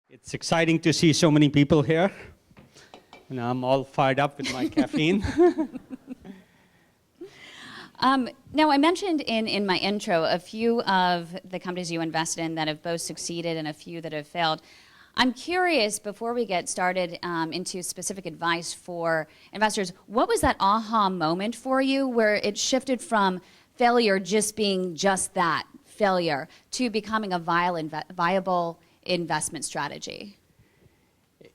It's exciting to see so many people here. And I'm all fired up with my caffeine. Now, I mentioned in my intro a few of the companies you invested in that have both succeeded and a few that have failed. I'm curious, before we get started into specific advice for investors, what was that aha moment for you where it shifted from failure just being just that, failure, to becoming a viable investment strategy?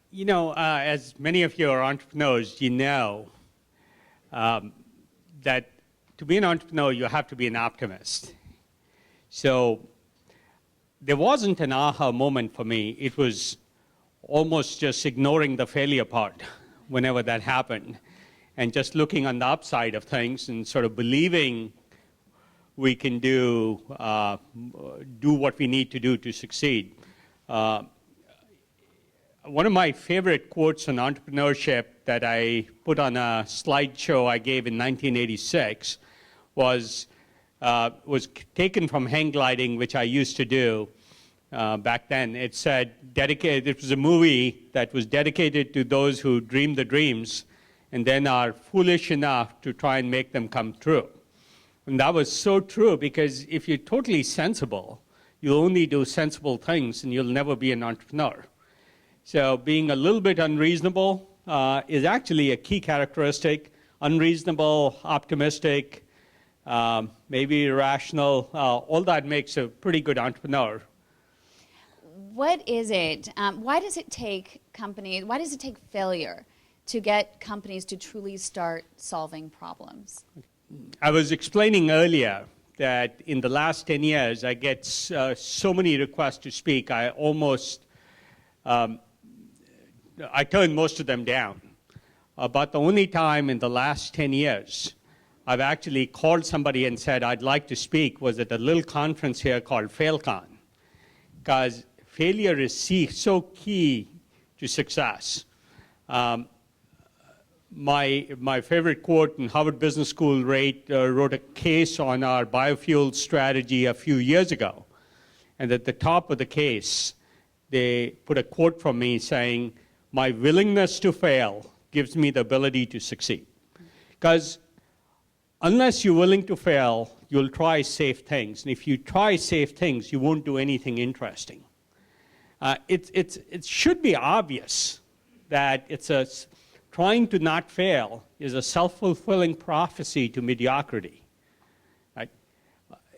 You know, as many of you are entrepreneurs, you know that to be an entrepreneur, you have to be an optimist. So there wasn't an aha moment for me. It was almost just ignoring the failure part whenever that happened and just looking on the upside of things and sort of believing we can do what we need to do to succeed. One of my favorite quotes on entrepreneurship that I put on a slideshow I gave in 1986 was taken from hang gliding, which I used to do back then. It said, it was a movie that was dedicated to those who dream the dreams and then are foolish enough to try and make them come true. And that was so true, because if you're totally sensible, you'll only do sensible things and you'll never be an entrepreneur. So being a little bit unreasonable is actually a key characteristic. Unreasonable, optimistic, maybe irrational, all that makes a pretty good entrepreneur. What is it? Why does it take failure to get companies to truly start solving problems? I was explaining earlier that in the last 10 years, I get so many requests to speak, I turned most of them down. But the only time in the last 10 years I've actually called somebody and said, I'd like to speak, was at a little conference here called FailCon. Because failure is so key to success. My favorite quote in Harvard Business School wrote a case on our biofuel strategy a few years ago. And at the top of the case, they put a quote from me saying, my willingness to fail gives me the ability to succeed. Because unless you're willing to fail, you'll try safe things. And if you try safe things, you won't do anything interesting. It should be obvious that trying to not fail is a self-fulfilling prophecy to mediocrity. Right?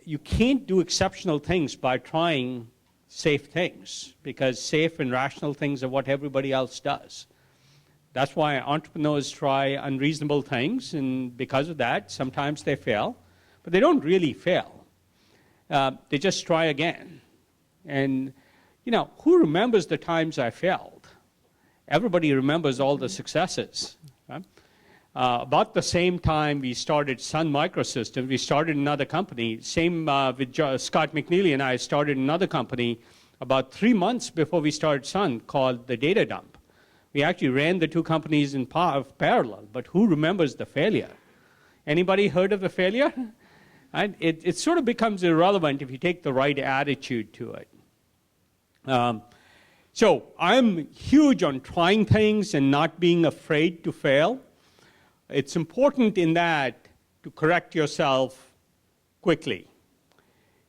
You can't do exceptional things by trying safe things, because safe and rational things are what everybody else does. That's why entrepreneurs try unreasonable things, and because of that, sometimes they fail, but they don't really fail. They just try again. And, you know, who remembers the times I failed? Everybody remembers all the successes. Right? About the same time we started Sun Microsystems, we started another company. Same with Scott McNeely and I started another company about 3 months before we started Sun, called the Data Dump. We actually ran the two companies in parallel, but who remembers the failure? Anybody heard of the failure? And it sort of becomes irrelevant if you take the right attitude to it. So I'm huge on trying things and not being afraid to fail. It's important in that to correct yourself quickly.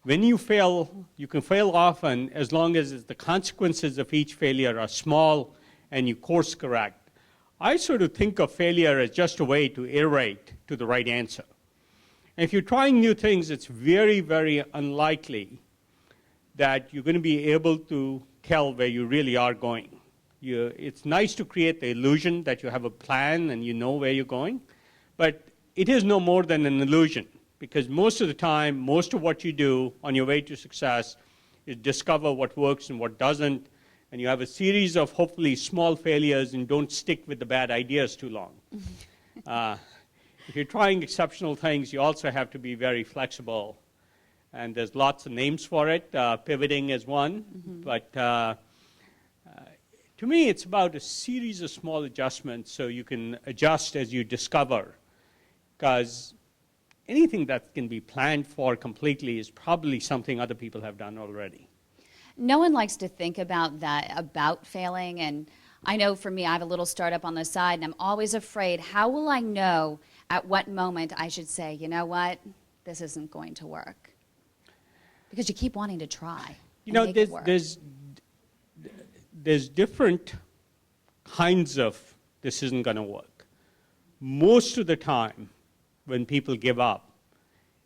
When you fail, you can fail often as long as the consequences of each failure are small and you course correct. I sort of think of failure as just a way to iterate to the right answer. And if you're trying new things, it's very, very unlikely that you're going to be able to tell where you really are going. It's nice to create the illusion that you have a plan and you know where you're going, but it is no more than an illusion, because most of the time, most of what you do on your way to success is discover what works and what doesn't, and you have a series of hopefully small failures and don't stick with the bad ideas too long. If you're trying exceptional things, you also have to be very flexible, and there's lots of names for it. Pivoting is one, but to me, it's about a series of small adjustments so you can adjust as you discover, because anything that can be planned for completely is probably something other people have done already. No one likes to think about that, about failing. And I know for me, I have a little startup on the side, and I'm always afraid, how will I know at what moment I should say, you know what, this isn't going to work? Because you keep wanting to try. You know, there's different kinds of this isn't going to work. Most of the time, when people give up,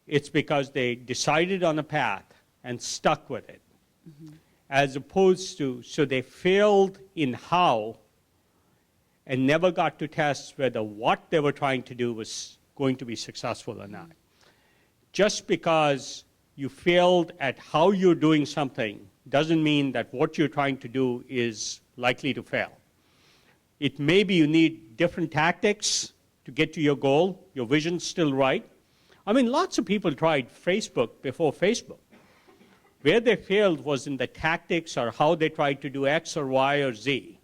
it's because they decided on a path and stuck with it. Mm-hmm. As opposed to, so they failed in how and never got to test whether what they were trying to do was going to be successful or not. Just because you failed at how you're doing something doesn't mean that what you're trying to do is likely to fail. It may be you need different tactics to get to your goal. Your vision's still right. I mean, lots of people tried Facebook before Facebook. Where they failed was in the tactics or how they tried to do X or Y or Z,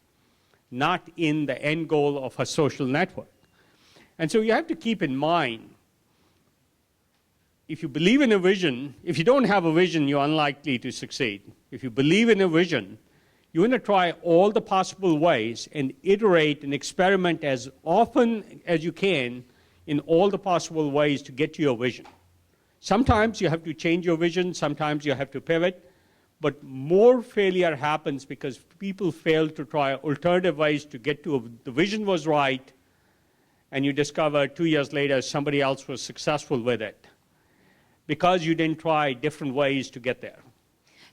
not in the end goal of a social network. And so you have to keep in mind, if you believe in a vision, if you don't have a vision, you're unlikely to succeed. If you believe in a vision, you want to try all the possible ways and iterate and experiment as often as you can in all the possible ways to get to your vision. Sometimes you have to change your vision, sometimes you have to pivot, but more failure happens because people fail to try alternative ways to get to the vision was right, and you discover 2 years later somebody else was successful with it because you didn't try different ways to get there.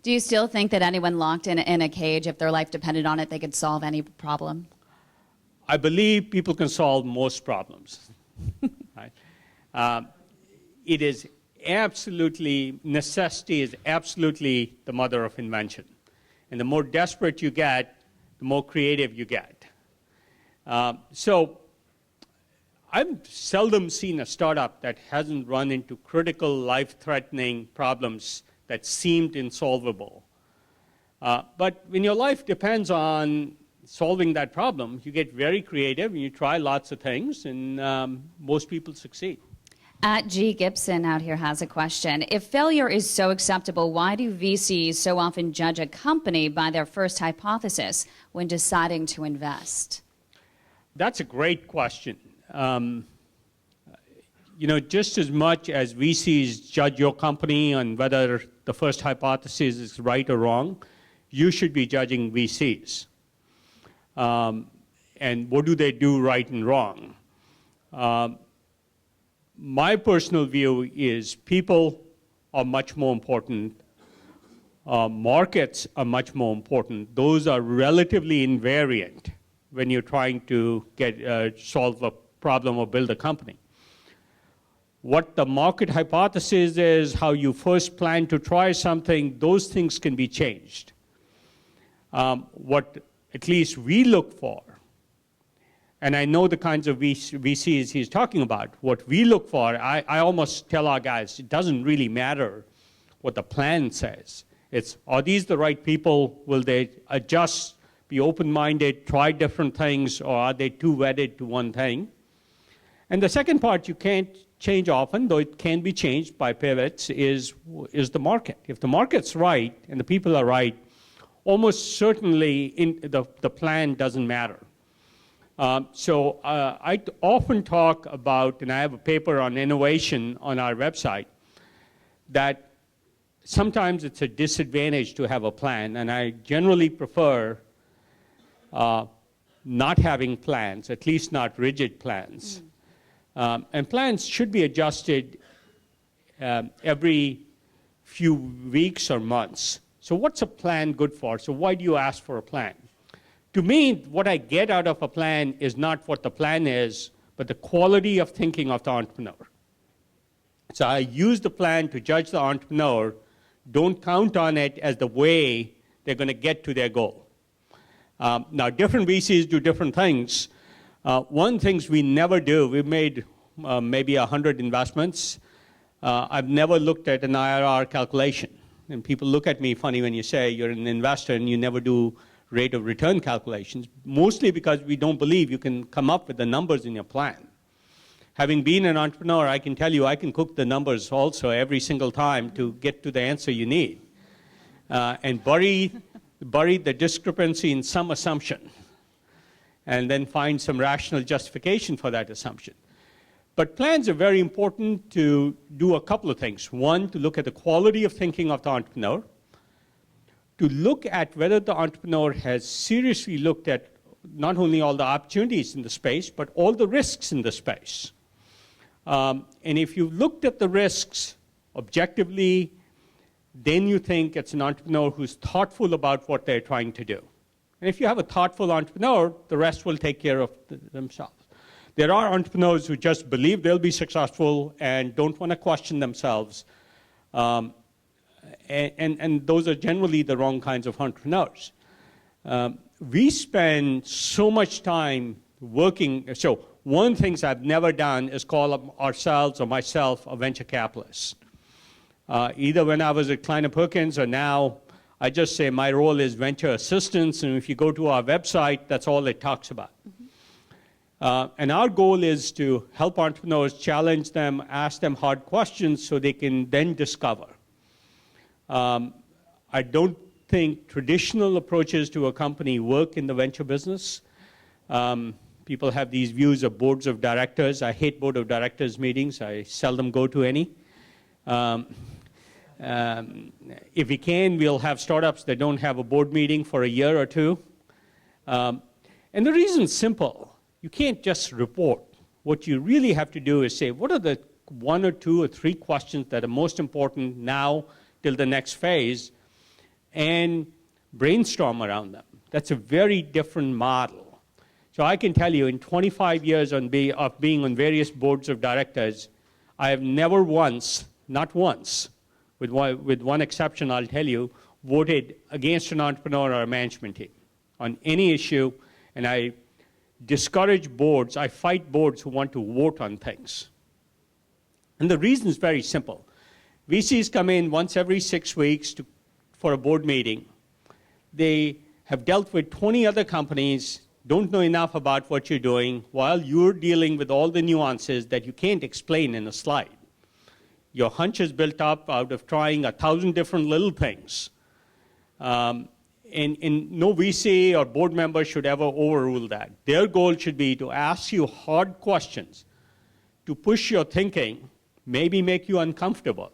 Do you still think that anyone locked in a cage, if their life depended on it, they could solve any problem? I believe people can solve most problems. Right? It is absolutely, necessity is absolutely the mother of invention. And the more desperate you get, the more creative you get. So I've seldom seen a startup that hasn't run into critical, life-threatening problems that seemed insolvable. But when your life depends on solving that problem, you get very creative, and you try lots of things, and most people succeed. At G. Gibson out here has a question. If failure is so acceptable, why do VCs so often judge a company by their first hypothesis when deciding to invest? That's a great question. You know, just as much as VCs judge your company on whether the first hypothesis is right or wrong, you should be judging VCs. And what do they do right and wrong? My personal view is people are much more important. Markets are much more important. Those are relatively invariant when you're trying to solve a problem or build a company. What the market hypothesis is, how you first plan to try something, those things can be changed. What at least we look for, and I know the kinds of VCs he's talking about, what we look for, I almost tell our guys, it doesn't really matter what the plan says. It's, are these the right people? Will they adjust, be open-minded, try different things, or are they too wedded to one thing? And the second part you can't change often, though it can be changed by pivots, is the market. If the market's right and the people are right, almost certainly the plan doesn't matter. So I often talk about, and I have a paper on innovation on our website, that sometimes it's a disadvantage to have a plan, and I generally prefer not having plans, at least not rigid plans. And plans should be adjusted every few weeks or months. So what's a plan good for? So why do you ask for a plan? To me, what I get out of a plan is not what the plan is, but the quality of thinking of the entrepreneur. So I use the plan to judge the entrepreneur. Don't count on it as the way they're going to get to their goal. Now, different VCs do different things. One of the things we never do, we've made maybe 100 investments. I've never looked at an IRR calculation. And people look at me funny when you say you're an investor and you never do rate of return calculations, mostly because we don't believe you can come up with the numbers in your plan. Having been an entrepreneur, I can tell you I can cook the numbers also every single time to get to the answer you need. and bury the discrepancy in some assumption, and then find some rational justification for that assumption. But plans are very important to do a couple of things. One, to look at the quality of thinking of the entrepreneur, to look at whether the entrepreneur has seriously looked at not only all the opportunities in the space, but all the risks in the space. And if you've looked at the risks objectively, then you think it's an entrepreneur who's thoughtful about what they're trying to do. And if you have a thoughtful entrepreneur, the rest will take care of themselves. There are entrepreneurs who just believe they'll be successful and don't want to question themselves. And those are generally the wrong kinds of entrepreneurs. We spend so much time working. So one of the things I've never done is call ourselves or myself a venture capitalist. Either when I was at Kleiner Perkins or now, I just say my role is venture assistance, and if you go to our website, that's all it talks about. And our goal is to help entrepreneurs, challenge them, ask them hard questions so they can then discover. I don't think traditional approaches to a company work in the venture business. People have these views of boards of directors. I hate board of directors meetings. I seldom go to any. If we can, we'll have startups that don't have a board meeting for a year or two. And the reason's simple. You can't just report. What you really have to do is say, what are the 1 or 2 or 3 questions that are most important now till the next phase, and brainstorm around them. That's a very different model. So I can tell you, in 25 years of being on various boards of directors, I have never once, not once, with one exception I'll tell you, voted against an entrepreneur or a management team on any issue, and I discourage boards, I fight boards who want to vote on things. And the reason is very simple. VCs come in once every 6 weeks for a board meeting. They have dealt with 20 other companies, don't know enough about what you're doing, while you're dealing with all the nuances that you can't explain in a slide. Your hunch is built up out of trying 1,000 different little things. And no VC or board member should ever overrule that. Their goal should be to ask you hard questions, to push your thinking, maybe make you uncomfortable,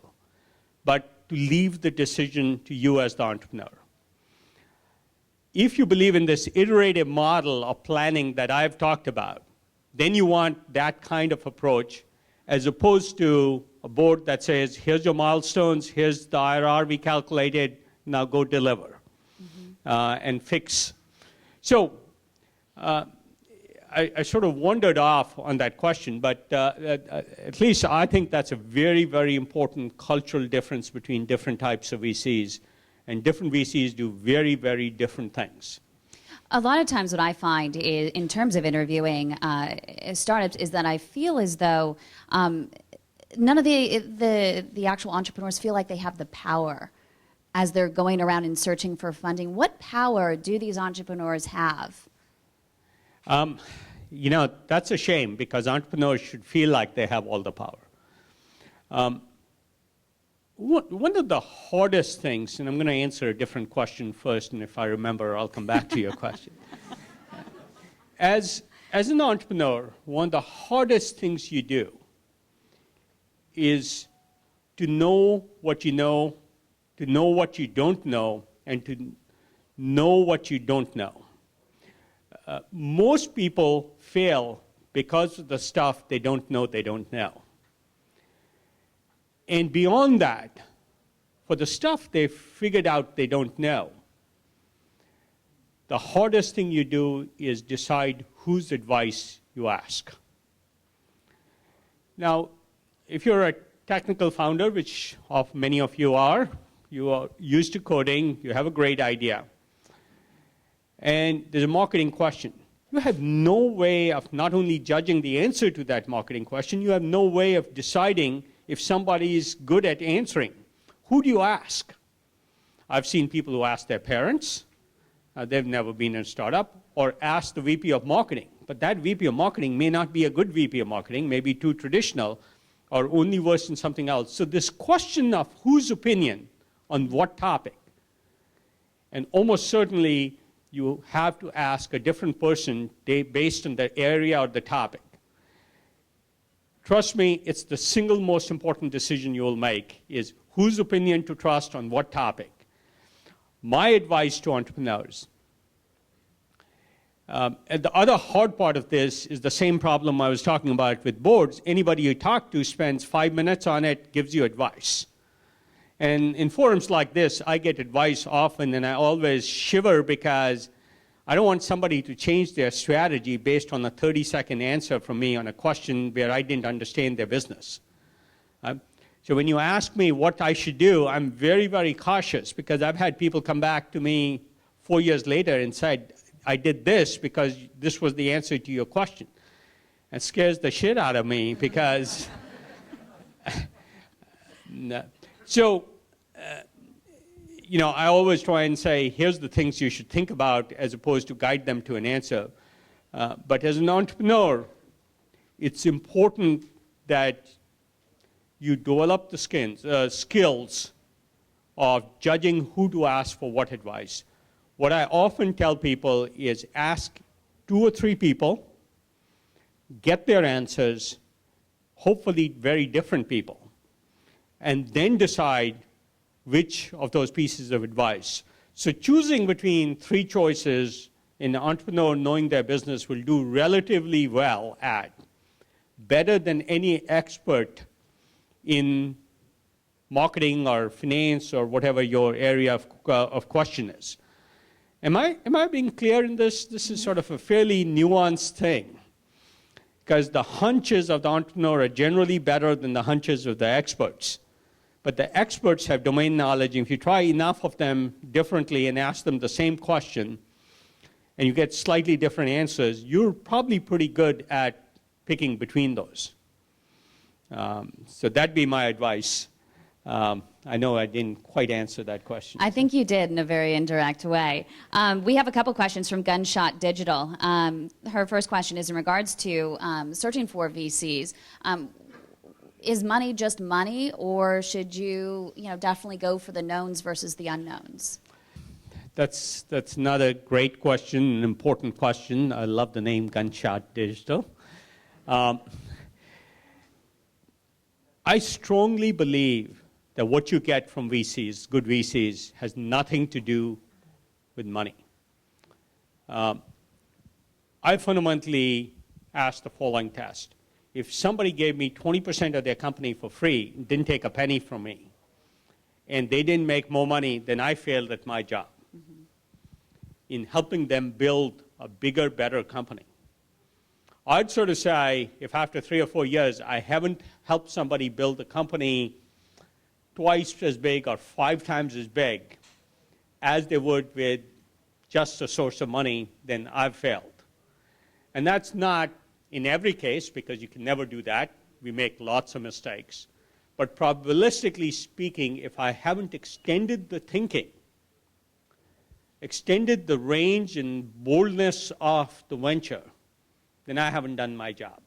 but to leave the decision to you as the entrepreneur. If you believe in this iterative model of planning that I've talked about, then you want that kind of approach as opposed to a board that says, here's your milestones, here's the IRR we calculated, now go deliver. And fix. So I sort of wandered off on that question, but at least I think that's a very, very important cultural difference between different types of VCs. And different VCs do very, very different things. A lot of times what I find is, in terms of interviewing startups, is that I feel as though none of the actual entrepreneurs feel like they have the power as they're going around and searching for funding. What power do these entrepreneurs have? You know, that's a shame, because entrepreneurs should feel like they have all the power. One of the hardest things, and I'm going to answer a different question first, and if I remember, I'll come back to your question. As an entrepreneur, one of the hardest things you do is to know what you know, to know what you don't know, and to know what you don't know. Most people fail because of the stuff they don't know they don't know. And beyond that, for the stuff they've figured out they don't know, the hardest thing you do is decide whose advice you ask. Now, if you're a technical founder, which many of you are used to coding, you have a great idea, and there's a marketing question. You have no way of not only judging the answer to that marketing question, you have no way of deciding if somebody is good at answering. Who do you ask? I've seen people who ask their parents, they've never been in a startup, or ask the VP of marketing. But that VP of marketing may not be a good VP of marketing, maybe too traditional, or only versed in something else. So this question of whose opinion on what topic And almost certainly, you have to ask a different person based on the area or the topic. Trust me, it's the single most important decision you will make is whose opinion to trust on what topic. My advice to entrepreneurs, and the other hard part of this is the same problem I was talking about with boards. Anybody you talk to spends 5 minutes on it, gives you advice. And in forums like this, I get advice often, and I always shiver because I don't want somebody to change their strategy based on a 30-second answer from me on a question where I didn't understand their business. So when you ask me what I should do, I'm very, very cautious because I've had people come back to me 4 years later and said, I did this because this was the answer to your question. It scares the shit out of me because... No. So, you know, I always try and say, here's the things you should think about as opposed to guide them to an answer. But as an entrepreneur, it's important that you develop the skills of judging who to ask for what advice. What I often tell people is ask 2 or 3 people, get their answers, hopefully very different people, and then decide which of those pieces of advice. So choosing between 3 choices an entrepreneur knowing their business will do relatively well at, better than any expert in marketing or finance or whatever your area of question is. Am I being clear in this? This is sort of a fairly nuanced thing because the hunches of the entrepreneur are generally better than the hunches of the experts. But the experts have domain knowledge. If you try enough of them differently and ask them the same question, and you get slightly different answers, you're probably pretty good at picking between those. So that'd be my advice. I know I didn't quite answer that question. I think you did in a very indirect way. We have a couple questions from Gunshot Digital. Her first question is in regards to searching for VCs. Is money just money, or should you definitely go for the knowns versus the unknowns? That's another great question, an important question. I love the name Gunshot Digital. I strongly believe that what you get from VCs, good VCs, has nothing to do with money. I fundamentally asked the following test. If somebody gave me 20% of their company for free, didn't take a penny from me, and they didn't make more money, then I failed at my job in helping them build a bigger, better company. I'd sort of say, if after 3 or 4 years I haven't helped somebody build a company twice as big or 5 times as big as they would with just a source of money, then I've failed. And that's not in every case, because you can never do that. We make lots of mistakes. But probabilistically speaking, if I haven't extended the thinking, extended the range and boldness of the venture, then I haven't done my job.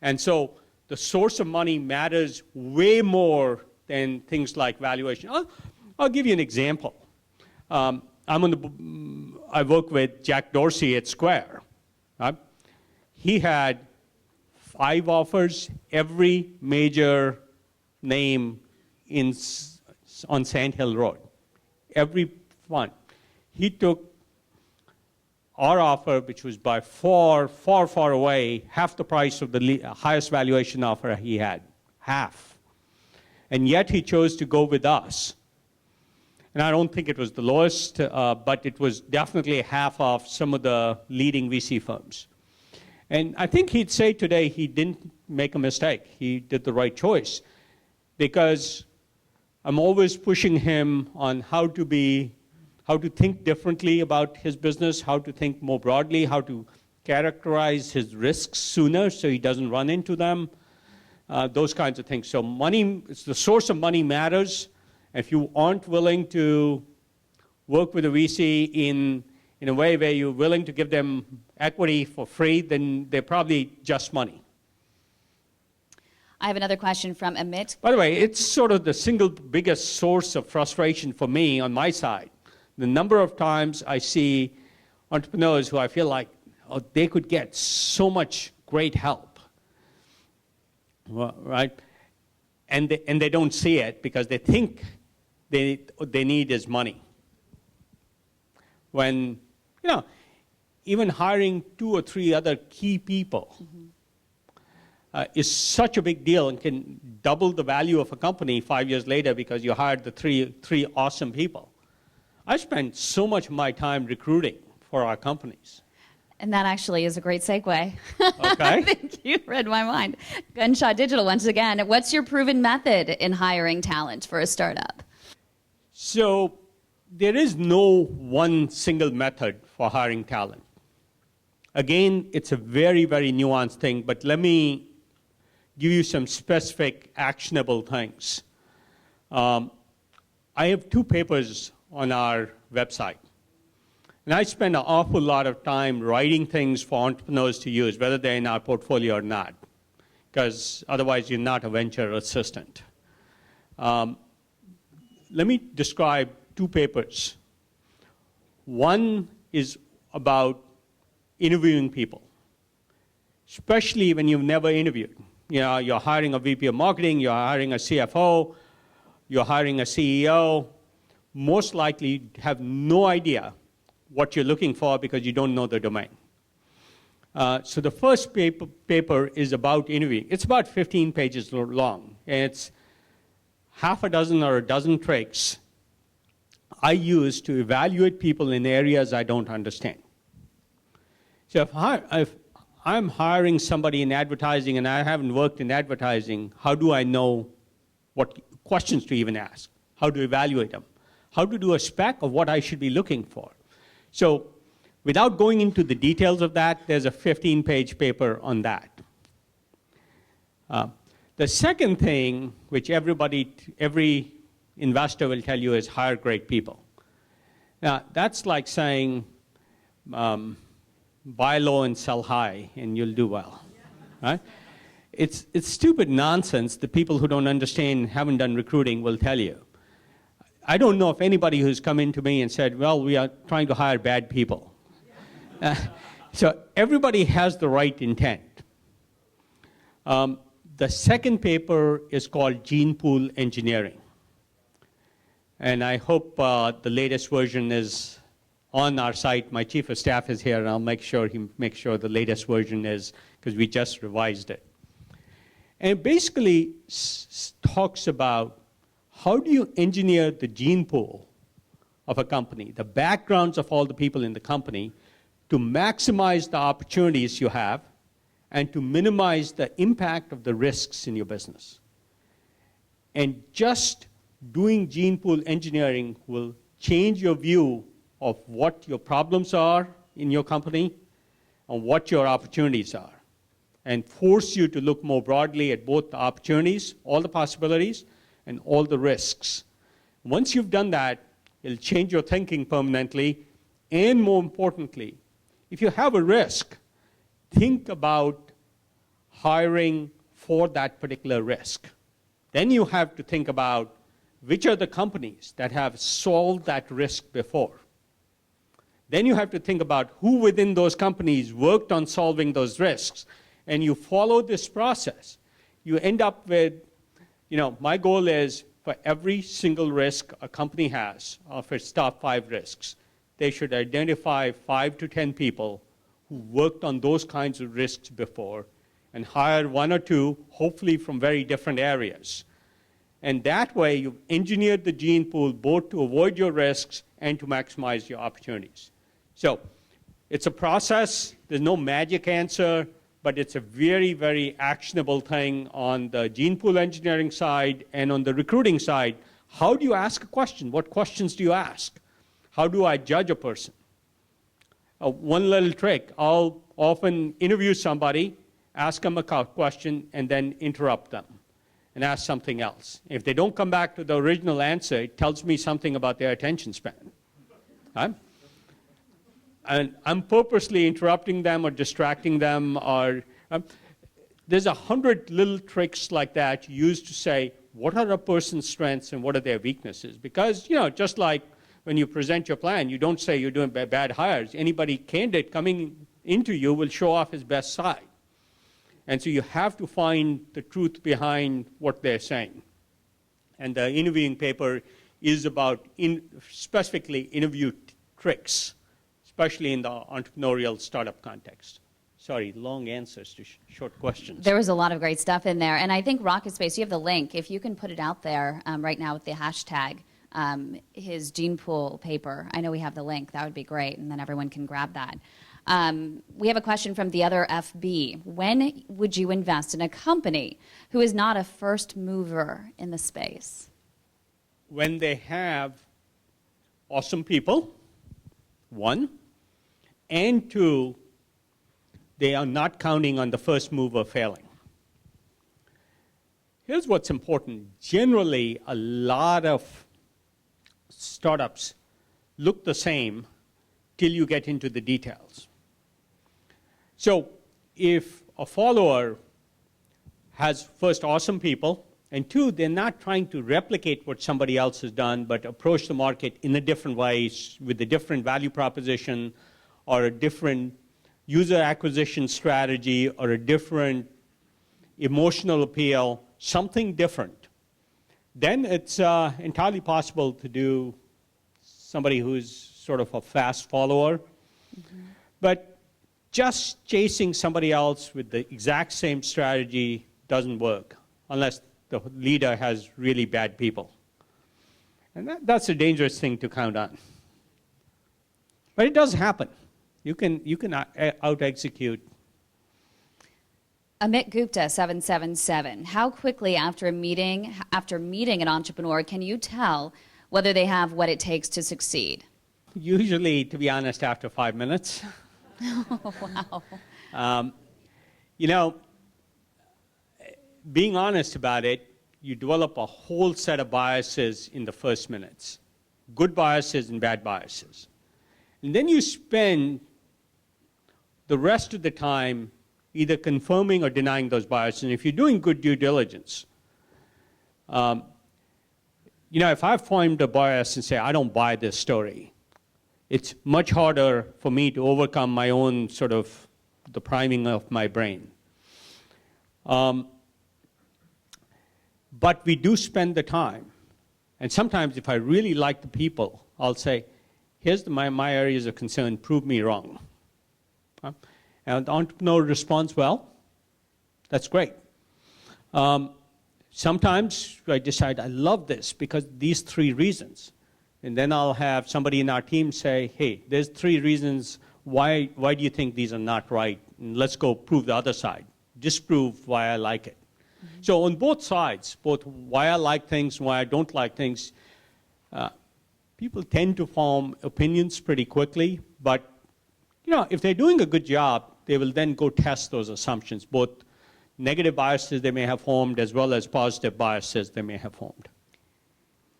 And so the source of money matters way more than things like valuation. I'll give you an example. I work with Jack Dorsey at Square. He had 5 offers, every major name on Sand Hill Road, every one. He took our offer, which was by far, far, far away, half the price of the highest valuation offer he had, half. And yet he chose to go with us. And I don't think it was the lowest, but it was definitely half of some of the leading VC firms. And I think he'd say today he didn't make a mistake. He did the right choice. Because I'm always pushing him on how to think differently about his business, how to think more broadly, how to characterize his risks sooner so he doesn't run into them, those kinds of things. So money, it's the source of money matters. If you aren't willing to work with a VC in a way where you're willing to give them equity for free, then they're probably just money. I have another question from Amit. By the way, it's sort of the single biggest source of frustration for me on my side. The number of times I see entrepreneurs who I feel like they could get so much great help, well, right? And they don't see it because they think they need is money. When, even hiring 2 or 3 other key people is such a big deal and can double the value of a company 5 years later because you hired the three awesome people. I spend so much of my time recruiting for our companies. And that actually is a great segue. Okay. I think you read my mind. Gunshot Digital, once again. What's your proven method in hiring talent for a startup? So there is no one single method for hiring talent. Again, it's a very, very nuanced thing, but let me give you some specific actionable things. I have 2 papers on our website. And I spend an awful lot of time writing things for entrepreneurs to use, whether they're in our portfolio or not, because otherwise you're not a venture assistant. Let me describe 2 papers. One is about interviewing people, especially when you've never interviewed. You're hiring a VP of marketing, you're hiring a CFO, you're hiring a CEO. Most likely have no idea what you're looking for because you don't know the domain. So the first paper is about interviewing. It's about 15 pages long. And it's half a dozen or a dozen tricks I use to evaluate people in areas I don't understand. So if I'm hiring somebody in advertising and I haven't worked in advertising, how do I know what questions to even ask? How to evaluate them? How to do a spec of what I should be looking for? So without going into the details of that, there's a 15-page paper on that. The second thing, which every investor will tell you, is hire great people. Now, that's like saying buy low and sell high, and you'll do well. Right? It's stupid nonsense that people who don't understand, haven't done recruiting, will tell you. I don't know of anybody who's come into me and said, well, we are trying to hire bad people. So everybody has the right intent. The second paper is called Gene Pool Engineering. And I hope the latest version is on our site. My chief of staff is here, and I'll make sure he makes sure the latest version is, because we just revised it. And it basically talks about how do you engineer the gene pool of a company, the backgrounds of all the people in the company, to maximize the opportunities you have and to minimize the impact of the risks in your business. And just doing gene pool engineering will change your view of what your problems are in your company and what your opportunities are, and force you to look more broadly at both the opportunities, all the possibilities, and all the risks. Once you've done that, it'll change your thinking permanently, and more importantly, if you have a risk, think about hiring for that particular risk. Then you have to think about which are the companies that have solved that risk before. Then you have to think about who within those companies worked on solving those risks, and you follow this process. You end up with, my goal is for every single risk a company has, of its top 5 risks, they should identify 5 to 10 people who worked on those kinds of risks before and hire 1 or 2, hopefully from very different areas. And that way, you've engineered the gene pool both to avoid your risks and to maximize your opportunities. So it's a process. There's no magic answer, but it's a very, very actionable thing on the gene pool engineering side and on the recruiting side. How do you ask a question? What questions do you ask? How do I judge a person? One little trick, I'll often interview somebody, ask them a question, and then interrupt them and ask something else. If they don't come back to the original answer, it tells me something about their attention span. Right? And I'm purposely interrupting them or distracting them. Or there's 100 little tricks like that used to say, what are a person's strengths and what are their weaknesses? Because, just like when you present your plan, you don't say you're doing bad hires. Anybody candidate coming into you will show off his best side. And so you have to find the truth behind what they're saying. And the interviewing paper is about specifically interview tricks, especially in the entrepreneurial startup context. Sorry, long answers to short questions. There was a lot of great stuff in there. And I think Rocketspace, you have the link. If you can put it out there right now with the hashtag, his gene pool paper, I know we have the link. That would be great. And then everyone can grab that. We have a question from the other FB. When would you invest in a company who is not a first mover in the space? When they have awesome people, one, and two, they are not counting on the first mover failing. Here's what's important. Generally, a lot of startups look the same till you get into the details. So if a follower has first awesome people, and two, they're not trying to replicate what somebody else has done, but approach the market in a different way with a different value proposition or a different user acquisition strategy or a different emotional appeal, something different, then it's entirely possible to do somebody who's sort of a fast follower. Mm-hmm. But just chasing somebody else with the exact same strategy doesn't work unless the leader has really bad people. And that's a dangerous thing to count on. But it does happen. You can out-execute. Amit Gupta, 777. How quickly after meeting an entrepreneur can you tell whether they have what it takes to succeed? Usually, to be honest, after 5 minutes. Oh, wow. Being honest about it, you develop a whole set of biases in the first minutes. Good biases and bad biases. And then you spend the rest of the time either confirming or denying those biases. And if you're doing good due diligence, if I've formed a bias and say, I don't buy this story, it's much harder for me to overcome my own sort of the priming of my brain. But we do spend the time. And sometimes if I really like the people, I'll say, here's my areas of concern, prove me wrong. And the entrepreneur responds well. That's great. Sometimes I decide I love this because these 3 reasons. And then I'll have somebody in our team say, hey, there's 3 reasons why do you think these are not right? And let's go prove the other side. Disprove why I like it. Mm-hmm. So on both sides, both why I like things, why I don't like things, people tend to form opinions pretty quickly. But if they're doing a good job, they will then go test those assumptions, both negative biases they may have formed as well as positive biases they may have formed.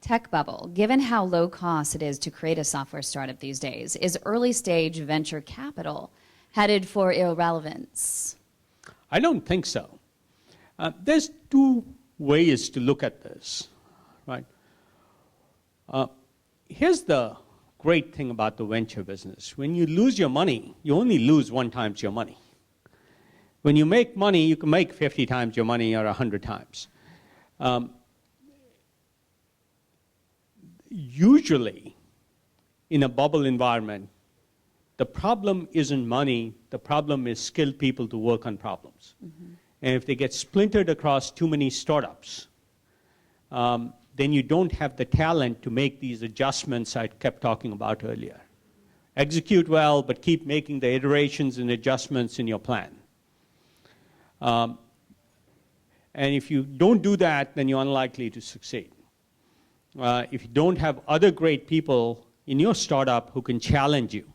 Tech bubble. Given how low cost it is to create a software startup these days, is early stage venture capital headed for irrelevance? I don't think so. There's 2 ways to look at this, right? Here's the great thing about the venture business. When you lose your money, you only lose 1 time your money. When you make money, you can make 50 times your money or 100 times. Usually, in a bubble environment, the problem isn't money, the problem is skilled people to work on problems. Mm-hmm. And if they get splintered across too many startups, then you don't have the talent to make these adjustments I kept talking about earlier. Execute well, but keep making the iterations and adjustments in your plan. And if you don't do that, then you're unlikely to succeed. If you don't have other great people in your startup who can challenge you,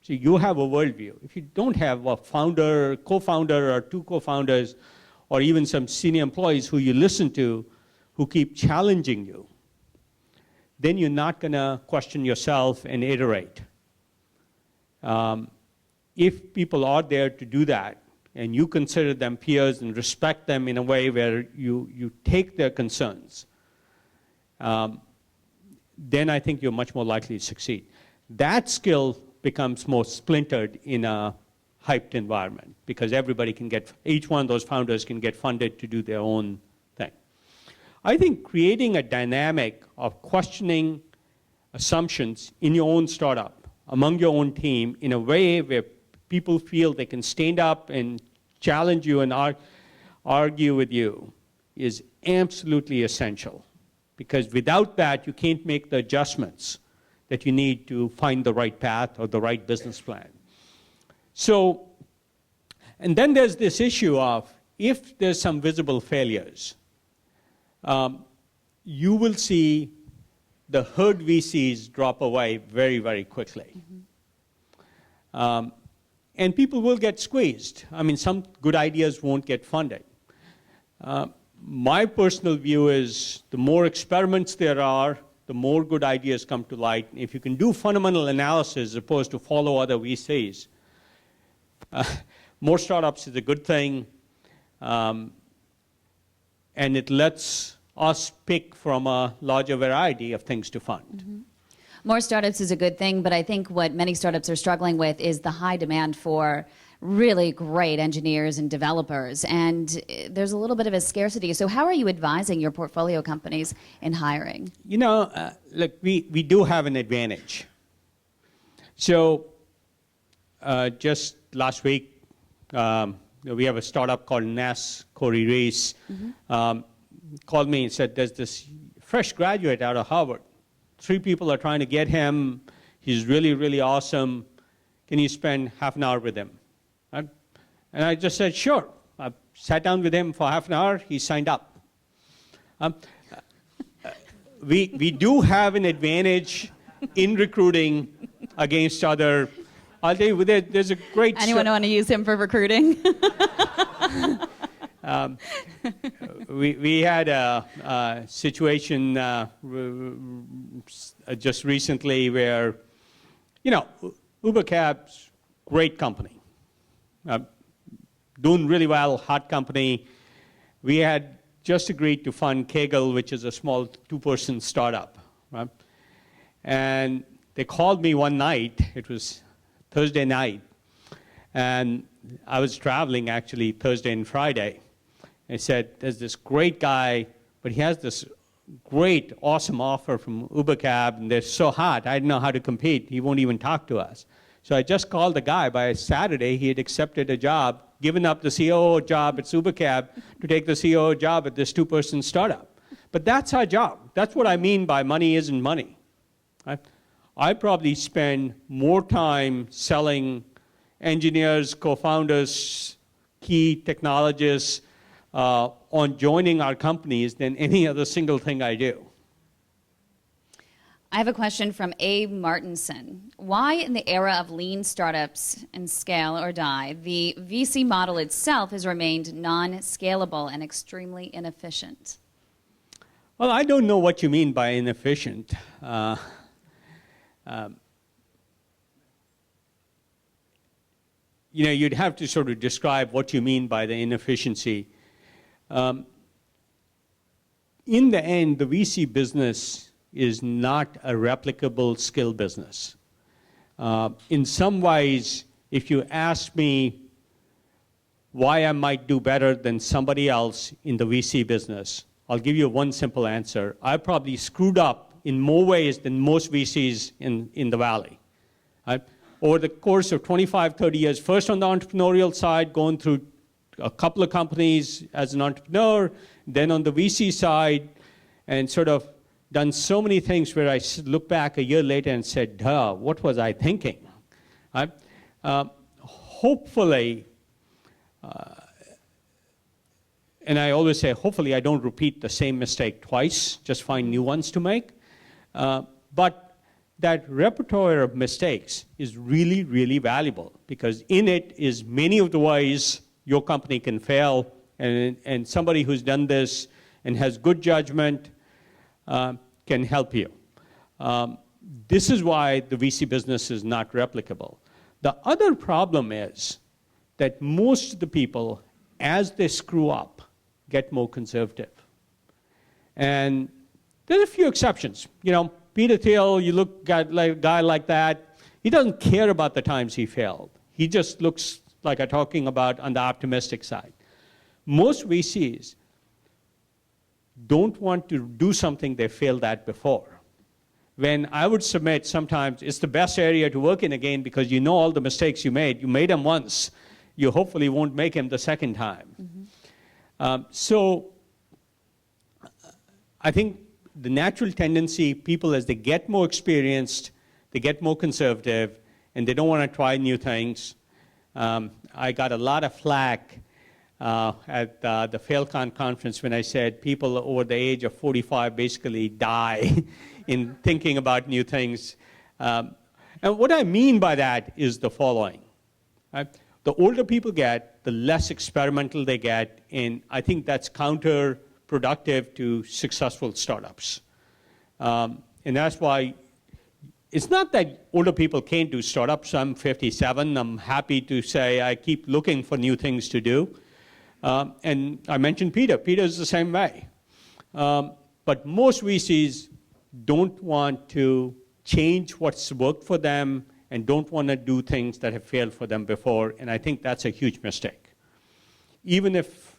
so you have a worldview. If you don't have a founder, co-founder, or 2 co-founders, or even some senior employees who you listen to, who keep challenging you, then you're not going to question yourself and iterate. If people are there to do that, and you consider them peers and respect them in a way where you take their concerns, then I think you're much more likely to succeed. That skill becomes more splintered in a hyped environment because everybody can get, each one of those founders can get funded to do their own thing. I think creating a dynamic of questioning assumptions in your own startup, among your own team, in a way where people feel they can stand up and challenge you and argue with you is absolutely essential. Because without that, you can't make the adjustments that you need to find the right path or the right business plan. So, and then there's this issue of if there's some visible failures, you will see the herd VCs drop away very, very quickly. Mm-hmm. And people will get squeezed. I mean, some good ideas won't get funded. My personal view is the more experiments there are, the more good ideas come to light. If you can do fundamental analysis as opposed to follow other VCs, more startups is a good thing, and it lets us pick from a larger variety of things to fund. Mm-hmm. More startups is a good thing, but I think what many startups are struggling with is the high demand for really great engineers and developers, and there's a little bit of a scarcity. So how are you advising your portfolio companies in hiring? You know, look, we do have an advantage. So just last week, we have a startup called NAS, Corey Reese, mm-hmm. Called me and said, there's this fresh graduate out of Harvard. 3 people are trying to get him. He's really, really awesome. Can you spend half an hour with him? And I just said, sure. I sat down with him for half an hour. He signed up. We do have an advantage in recruiting against other. I'll tell you, there's a great... Anyone want to use him for recruiting? We had a situation just recently where, you know, Uber Cab's great company, doing really well, hot company. We had just agreed to fund Kaggle, which is a small 2-person startup, right? And they called me one night, it was Thursday night, and I was traveling actually Thursday and Friday. I said, there's this great guy, but he has this great, awesome offer from Uber Cab, and they're so hot, I didn't know how to compete. He won't even talk to us. So I just called the guy. By Saturday, he had accepted a job, given up the COO job at Uber Cab to take the COO job at this 2-person startup. But that's our job. That's what I mean by money isn't money. Right? I probably spend more time selling engineers, co-founders, key technologists, on joining our companies than any other single thing I do. I have a question from Abe Martinson. Why in the era of lean startups and scale or die, the VC model itself has remained non-scalable and extremely inefficient? Well, I don't know what you mean by inefficient. You know, you'd have to sort of describe what you mean by the inefficiency. In the end, the VC business is not a replicable skill business. In some ways, if you ask me why I might do better than somebody else in the VC business, I'll give you one simple answer. I probably screwed up in more ways than most VCs in the Valley. Right? Over the course of 25, 30 years, first on the entrepreneurial side, going through a couple of companies as an entrepreneur, then on the VC side, and sort of done so many things where I look back a year later and said, duh, what was I thinking? Right? Hopefully, and I always say, hopefully I don't repeat the same mistake twice, just find new ones to make. But that repertoire of mistakes is really, really valuable because in it is many of the ways your company can fail, and somebody who's done this and has good judgment can help you. This is why the VC business is not replicable. The other problem is that most of the people, as they screw up, get more conservative. And there's a few exceptions. You know, Peter Thiel, you look at like a guy like that, he doesn't care about the times he failed. He just looks like I'm talking about on the optimistic side. Most VCs don't want to do something they failed at before. When I would submit, sometimes it's the best area to work in again because you know all the mistakes you made. You made them once. You hopefully won't make them the second time. So I think the natural tendency, people as they get more experienced, they get more conservative, and they don't want to try new things. I got a lot of flack at the FailCon conference when I said people over the age of 45 basically die in thinking about new things. And what I mean by that is the following. Right? The older people get, the less experimental they get, and I think that's counterproductive to successful startups. And that's why it's not that older people can't do startups. I'm 57. I'm happy to say I keep looking for new things to do. And I mentioned Peter. Peter's the same way. But most VCs don't want to change what's worked for them and don't want to do things that have failed for them before, and I think that's a huge mistake. Even if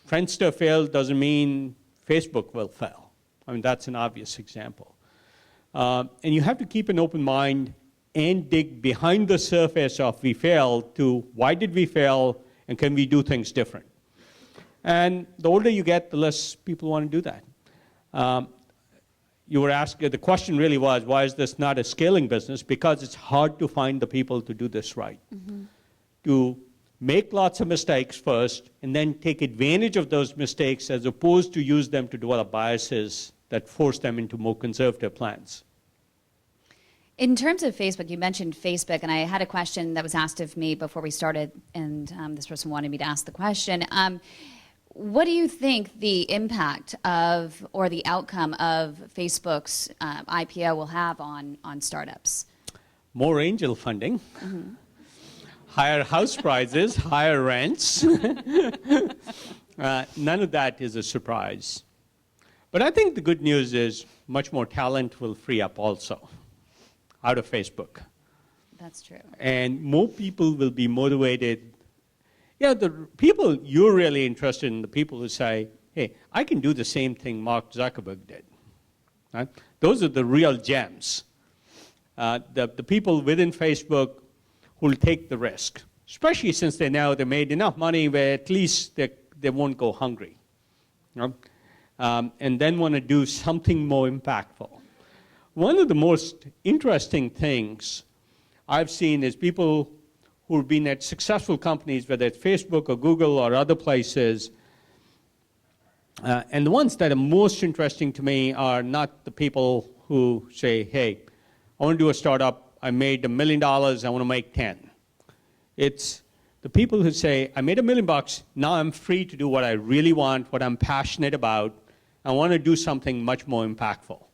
Friendster failed doesn't mean Facebook will fail. I mean, that's an obvious example. And you have to keep an open mind and dig behind the surface of we failed to why did we fail and can we do things different. And the older you get, the less people want to do that. You were asking, the question really was, why is this not a scaling business? Because it's hard to find the people to do this right. To make lots of mistakes first, and then take advantage of those mistakes as opposed to use them to develop biases that force them into more conservative plans. In terms of Facebook, you mentioned Facebook, and I had a question that was asked of me before we started, and this person wanted me to ask the question. What do you think the impact of, or the outcome of Facebook's IPO will have on startups? More angel funding, higher house prices, higher rents. None of that is a surprise. But I think the good news is much more talent will free up also out of Facebook. That's true. And more people will be motivated. Yeah, the people you're really interested in, the people who say, hey, I can do the same thing Mark Zuckerberg did. Right? Those are the real gems. The people within Facebook who will take the risk, especially since they made enough money where at least they won't go hungry. You know? And then want to do something more impactful. One of the most interesting things I've seen is people who've been at successful companies, whether it's Facebook or Google or other places, and the ones that are most interesting to me are not the people who say, hey, I want to do a startup, I made $1 million, I want to make 10. It's the people who say, I made $1 million, now I'm free to do what I really want, what I'm passionate about, I want to do something much more impactful.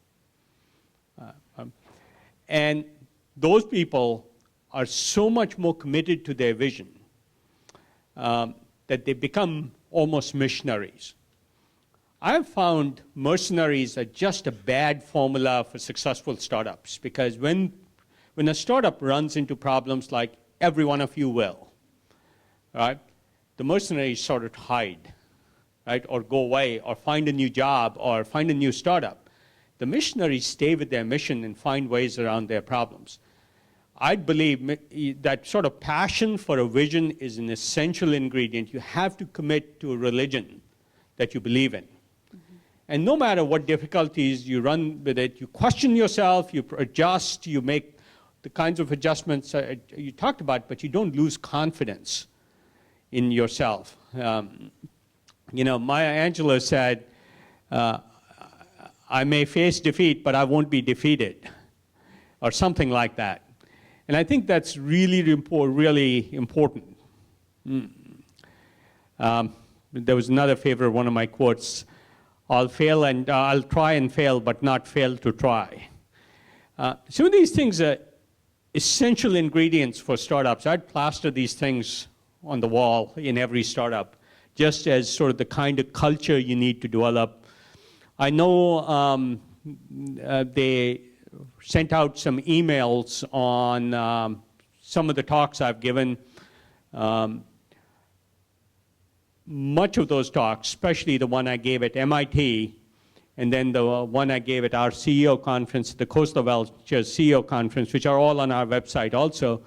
And those people are so much more committed to their vision that they become almost missionaries. I've found mercenaries are just a bad formula for successful startups because when a startup runs into problems like every one of you will, right, the mercenaries sort of hide, right, or go away or find a new job or find a new startup. The missionaries stay with their mission and find ways around their problems. I believe that sort of passion for a vision is an essential ingredient. You have to commit to a religion that you believe in. And no matter what difficulties you run with it, you question yourself, you adjust, you make the kinds of adjustments you talked about, but you don't lose confidence in yourself. You know, Maya Angelou said, I may face defeat, but I won't be defeated, or something like that. And I think that's really important. There was another favorite, one of my quotes, I'll try and fail, but not fail to try. Some of these things are essential ingredients for startups. I'd plaster these things on the wall in every startup, just as sort of the kind of culture you need to develop. I know they sent out some emails on some of the talks I've given. Much of those talks, especially the one I gave at MIT, and then the one I gave at our CEO conference, the Khosla Ventures CEO conference, which are all on our website also,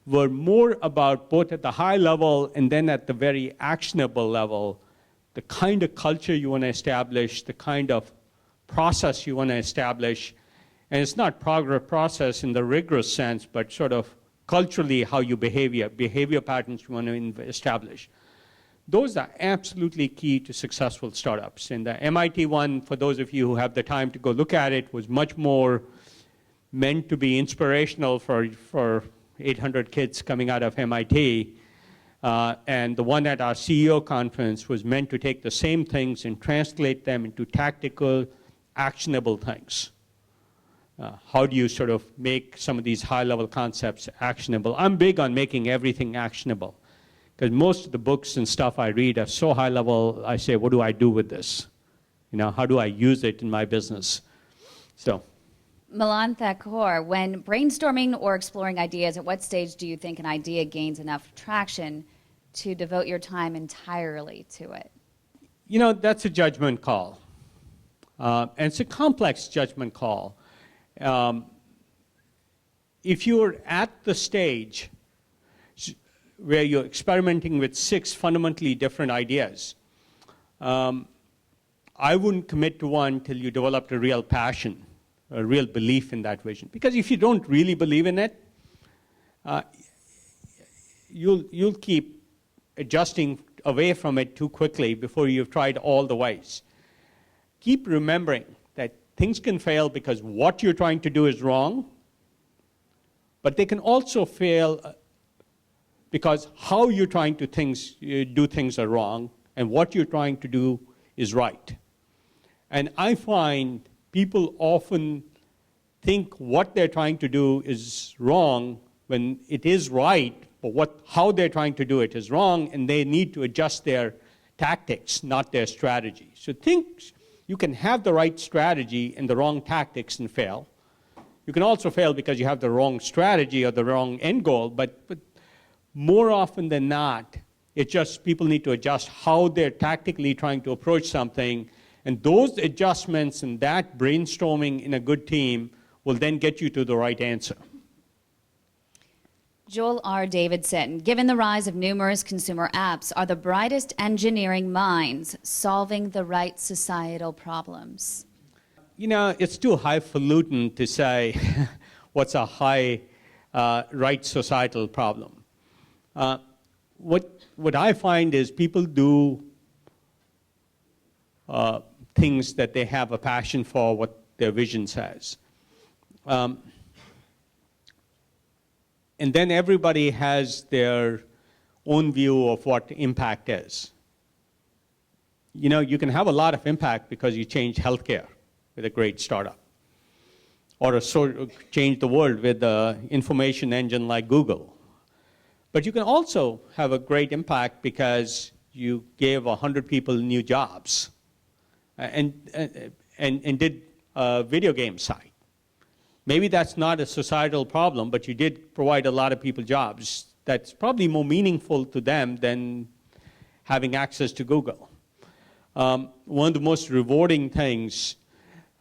were more about both at the high level and then at the very actionable level, the kind of culture you want to establish, the kind of process you want to establish. And it's not process in the rigorous sense, but sort of culturally how you behavior patterns you want to establish. Those are absolutely key to successful startups. And the MIT one, for those of you who have the time to go look at it, was much more meant to be inspirational for 800 kids coming out of MIT. And the one at our CEO conference was meant to take the same things and translate them into tactical, actionable things. How do you sort of make some of these high-level concepts actionable? I'm big on making everything actionable. Because most of the books and stuff I read are so high level, I say, what do I do with this? You know, how do I use it in my business? So. Milan Thakur, when brainstorming or exploring ideas, at what stage do you think an idea gains enough traction to devote your time entirely to it? You know, that's a judgment call. And it's a complex judgment call. If you're at the stage where you're experimenting with 6 fundamentally different ideas, I wouldn't commit to one till you developed a real passion, a real belief in that vision. Because if you don't really believe in it, you'll keep adjusting away from it too quickly before you've tried all the ways. Keep remembering that things can fail because what you're trying to do is wrong, but they can also fail because how you're trying to do things are wrong, and what you're trying to do is right. And I find people often think what they're trying to do is wrong when it is right, but how they're trying to do it is wrong, and they need to adjust their tactics, not their strategy. So you can have the right strategy and the wrong tactics and fail. You can also fail because you have the wrong strategy or the wrong end goal, but more often than not, it's just people need to adjust how they're tactically trying to approach something, and those adjustments and that brainstorming in a good team will then get you to the right answer. Joel R. Davidson, given the rise of numerous consumer apps, are the brightest engineering minds solving the right societal problems? You know, it's too highfalutin to say what's a right societal problem. What I find is people do things that they have a passion for, what their vision says. And then everybody has their own view of what impact is. You know, you can have a lot of impact because you change healthcare with a great startup, or change the world with an information engine like Google. But you can also have a great impact because you gave 100 people new jobs and did a video game site. Maybe that's not a societal problem, but you did provide a lot of people jobs. That's probably more meaningful to them than having access to Google. One of the most rewarding things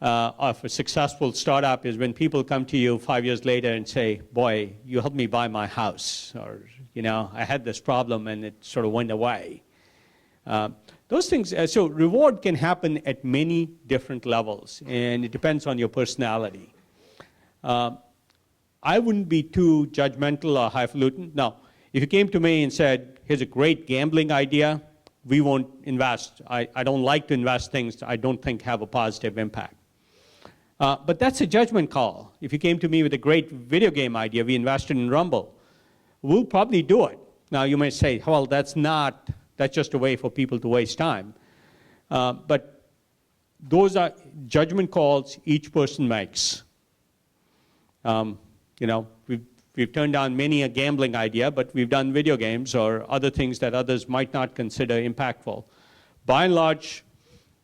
of a successful startup is when people come to you 5 years later and say, boy, you helped me buy my house, or, you know, I had this problem and it sort of went away. Those things, so reward can happen at many different levels, and it depends on your personality. I wouldn't be too judgmental or highfalutin. Now, if you came to me and said, here's a great gambling idea, we won't invest. I don't like to invest things I don't think have a positive impact. But that's a judgment call. If you came to me with a great video game idea, we invested in Rumble, we'll probably do it. Now, you may say, well, that's just a way for people to waste time. But those are judgment calls each person makes. You know, We've turned down many a gambling idea, but we've done video games or other things that others might not consider impactful. By and large,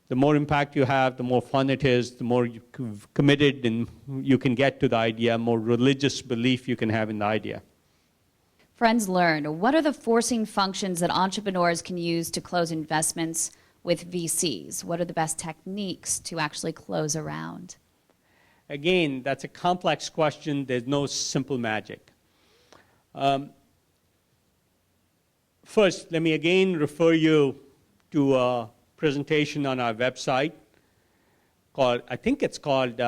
the more impact you have, the more fun it is, the more committed and you can get to the idea, more religious belief you can have in the idea. Friends learn. What are the forcing functions that entrepreneurs can use to close investments with VCs? What are the best techniques to actually close a round? Again, that's a complex question. There's no simple magic. First, let me again refer you to a presentation on our website called, I think it's called,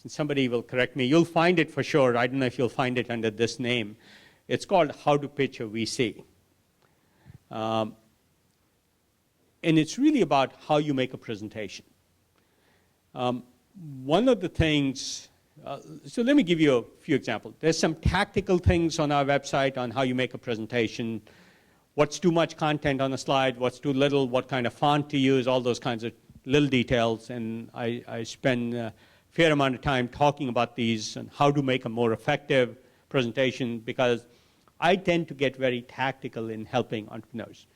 somebody will correct me, you'll find it for sure. I don't know if you'll find it under this name. It's called How to Pitch a VC. And it's really about how you make a presentation. One of the things, so let me give you a few examples. There's some tactical things on our website on how you make a presentation, what's too much content on a slide, what's too little, what kind of font to use, all those kinds of little details. And I spend a fair amount of time talking about these and how to make a more effective presentation because I tend to get very tactical in helping entrepreneurs.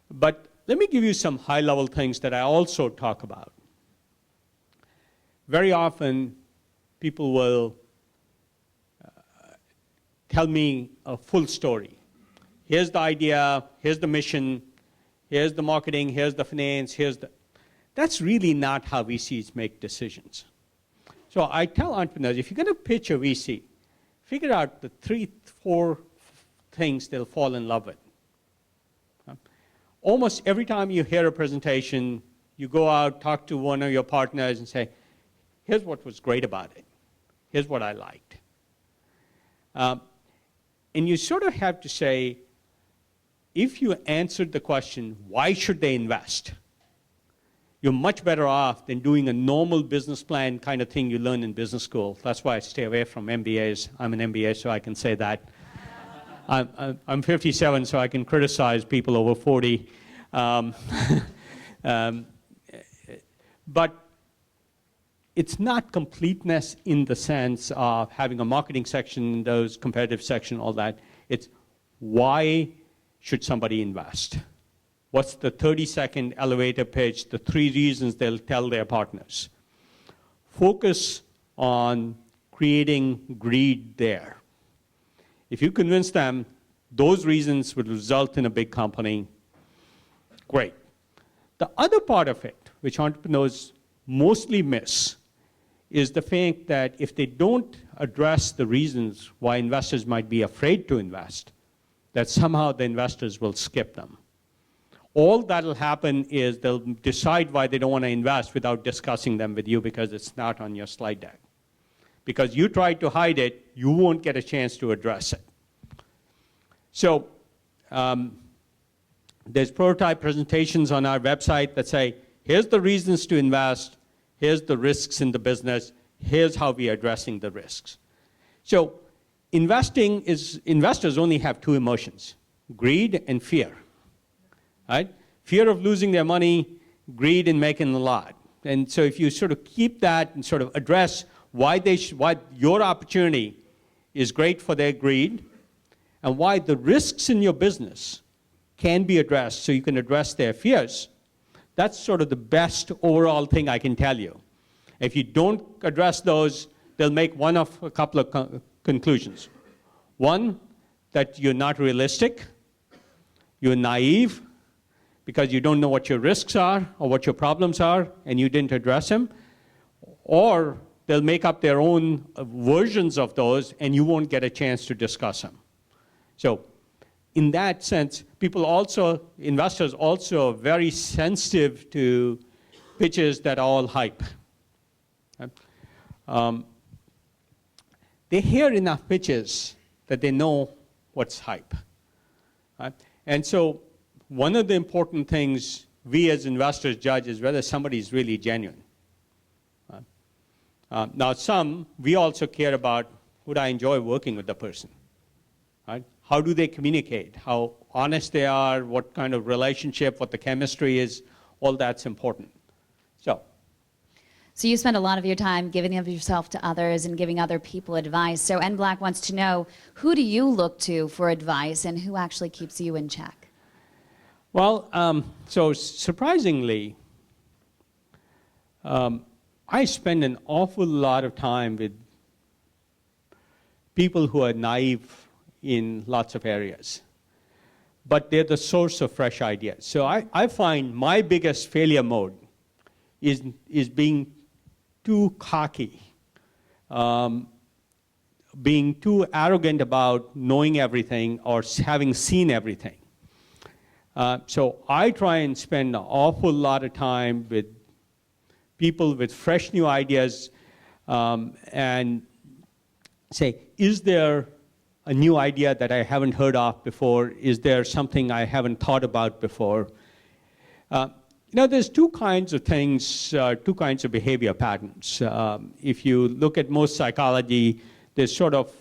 But let me give you some high-level things that I also talk about. Very often, people will tell me a full story. Here's the idea, here's the mission, here's the marketing, here's the finance, here's the... That's really not how VCs make decisions. So I tell entrepreneurs, if you're going to pitch a VC, figure out the 3-4 things they'll fall in love with. Almost every time you hear a presentation, you go out, talk to one of your partners and say, here's what was great about it. Here's what I liked. And you sort of have to say, if you answered the question, why should they invest? You're much better off than doing a normal business plan kind of thing you learn in business school. That's why I stay away from MBAs. I'm an MBA, so I can say that. I'm 57, so I can criticize people over 40. But it's not completeness in the sense of having a marketing section, those competitive section, all that. It's why should somebody invest? What's the 30-second elevator pitch, the 3 reasons they'll tell their partners? Focus on creating greed there. If you convince them those reasons would result in a big company, great. The other part of it, which entrepreneurs mostly miss, is the fact that if they don't address the reasons why investors might be afraid to invest, that somehow the investors will skip them. All that'll happen is they'll decide why they don't want to invest without discussing them with you because it's not on your slide deck. Because you tried to hide it, you won't get a chance to address it. So there's prototype presentations on our website that say, here's the reasons to invest, here's the risks in the business, here's how we are addressing the risks. So investors only have 2 emotions, greed and fear. Right? Fear of losing their money, greed in making a lot. And so if you sort of keep that and sort of address why your opportunity is great for their greed, and why the risks in your business can be addressed so you can address their fears, that's sort of the best overall thing I can tell you. If you don't address those, they'll make one of a couple of conclusions. One, that you're not realistic, you're naive, because you don't know what your risks are or what your problems are, and you didn't address them. Or they'll make up their own versions of those, and you won't get a chance to discuss them. So in that sense, investors also are very sensitive to pitches that are all hype. They hear enough pitches that they know what's hype. And so one of the important things we as investors judge is whether somebody is really genuine. Now we also care about, would I enjoy working with the person? Right? How do they communicate? How honest they are, what kind of relationship, what the chemistry is, all that's important. So you spend a lot of your time giving of yourself to others and giving other people advice. So N Black wants to know, who do you look to for advice and who actually keeps you in check? Well, so surprisingly, I spend an awful lot of time with people who are naive in lots of areas, but they're the source of fresh ideas. So I find my biggest failure mode is being too cocky, being too arrogant about knowing everything or having seen everything. So I try and spend an awful lot of time with people with fresh new ideas and say, is there a new idea that I haven't heard of before? Is there something I haven't thought about before? There's two kinds of things, two kinds of behavior patterns. If you look at most psychology, there's sort of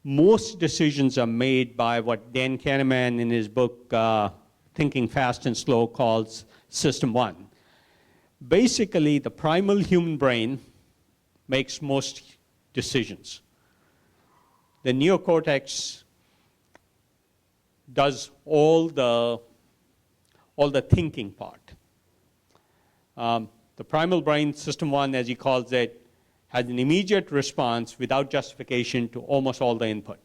most decisions are made by what Dan Kahneman in his book, Thinking Fast and Slow, calls System 1. Basically, the primal human brain makes most decisions. The neocortex does all the thinking part. The primal brain, System 1, as he calls it, has an immediate response without justification to almost all the input.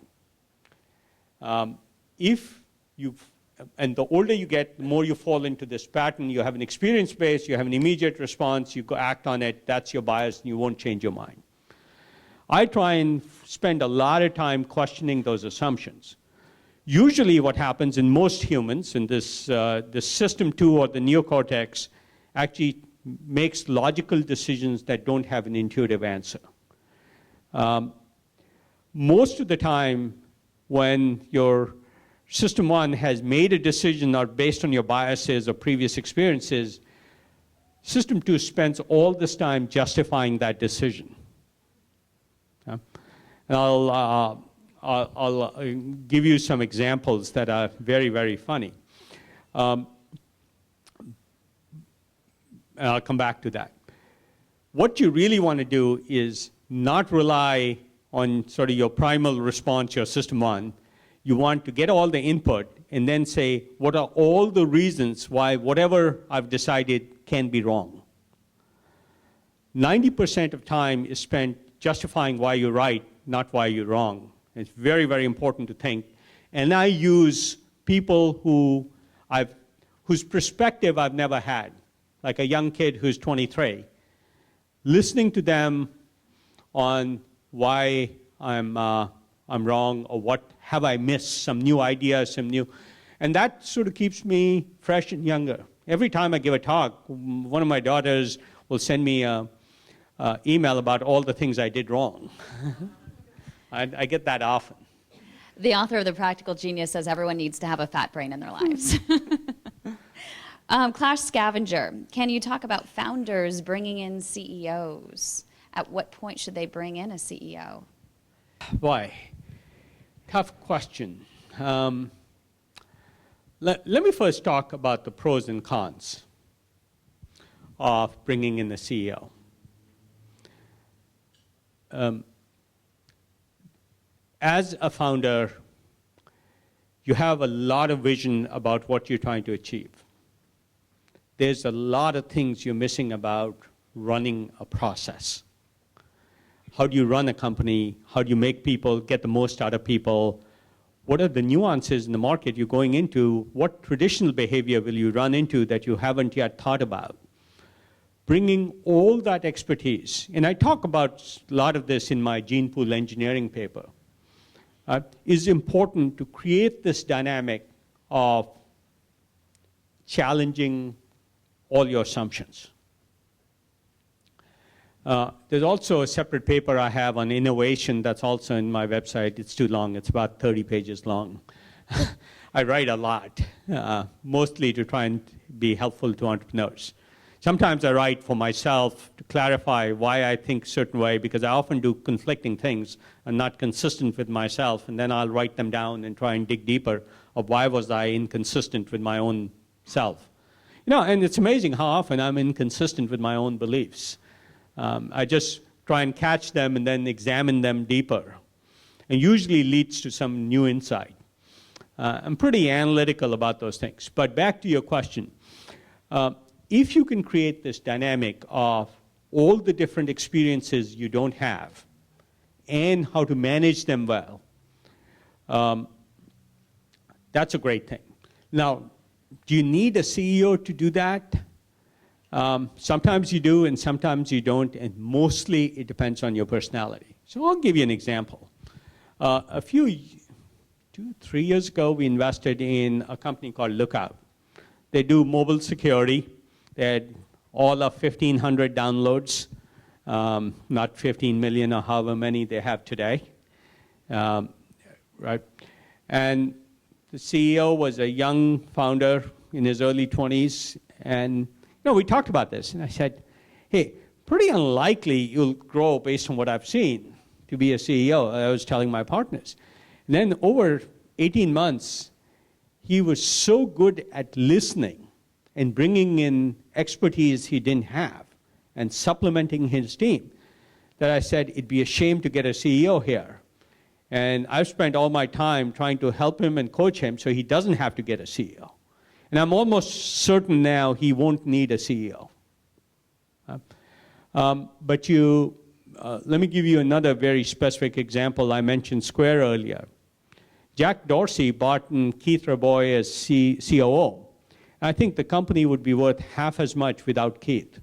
And the older you get, the more you fall into this pattern. You have an experience base, you have an immediate response, you go act on it, that's your bias, and you won't change your mind. I try and spend a lot of time questioning those assumptions. Usually what happens in most humans, in this System 2 or the neocortex, actually makes logical decisions that don't have an intuitive answer. Most of the time, when your System 1 has made a decision or based on your biases or previous experiences, System 2 spends all this time justifying that decision. And I'll give you some examples that are very, very funny. And I'll come back to that. What you really want to do is not rely on sort of your primal response, your System 1. You want to get all the input and then say, what are all the reasons why whatever I've decided can be wrong? 90% of time is spent justifying why you're right, not why you're wrong. It's very, very important to think. And I use people whose perspective I've never had, like a young kid who's 23. Listening to them on why I'm wrong or what have I missed, some new ideas, and that sort of keeps me fresh and younger. Every time I give a talk, one of my daughters will send me an email about all the things I did wrong. I get that often. The author of The Practical Genius says everyone needs to have a fat brain in their lives. Clash Scavenger, can you talk about founders bringing in CEOs? At what point should they bring in a CEO? Boy, tough question. Let me first talk about the pros and cons of bringing in a CEO. As a founder, you have a lot of vision about what you're trying to achieve. There's a lot of things you're missing about running a process. How do you run a company? How do you make people get the most out of people? What are the nuances in the market you're going into? What traditional behavior will you run into that you haven't yet thought about? Bringing all that expertise, and I talk about a lot of this in my gene pool engineering paper, is important to create this dynamic of challenging all your assumptions. There's also a separate paper I have on innovation that's also in my website. It's too long. It's about 30 pages long. I write a lot, mostly to try and be helpful to entrepreneurs. Sometimes I write for myself to clarify why I think a certain way, because I often do conflicting things. I'm not consistent with myself, and then I'll write them down and try and dig deeper of why was I inconsistent with my own self. And it's amazing how often I'm inconsistent with my own beliefs. I just try and catch them and then examine them deeper. And usually leads to some new insight. I'm pretty analytical about those things. But back to your question. If you can create this dynamic of all the different experiences you don't have and how to manage them well, that's a great thing. Now, do you need a CEO to do that? Sometimes you do and sometimes you don't, and mostly it depends on your personality. So I'll give you an example. 2-3 years ago, we invested in a company called Lookout. They do mobile security. They had all of 1,500 downloads, not 15 million or however many they have today, right? And the CEO was a young founder in his early 20s, and we talked about this, and I said, hey, pretty unlikely you'll grow based on what I've seen to be a CEO. I was telling my partners. And then over 18 months, he was so good at listening and bringing in expertise he didn't have and supplementing his team that I said it'd be a shame to get a CEO here. And I've spent all my time trying to help him and coach him so he doesn't have to get a CEO. And I'm almost certain now he won't need a CEO. But let me give you another very specific example. I mentioned Square earlier. Jack Dorsey bought in Keith Raboy as COO. I think the company would be worth half as much without Keith.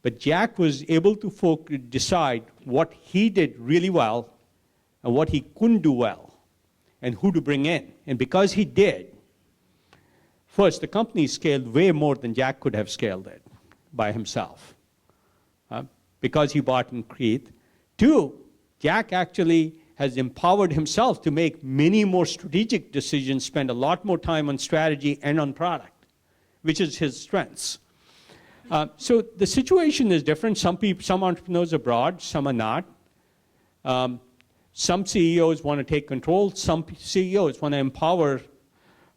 But Jack was able to decide what he did really well and what he couldn't do well and who to bring in. And because he did, first, the company scaled way more than Jack could have scaled it by himself because he bought in Keith. 2, Jack actually has empowered himself to make many more strategic decisions, spend a lot more time on strategy and on product, which is his strengths. So the situation is different. Some entrepreneurs are broad, some are not. Some CEOs want to take control. Some CEOs want to empower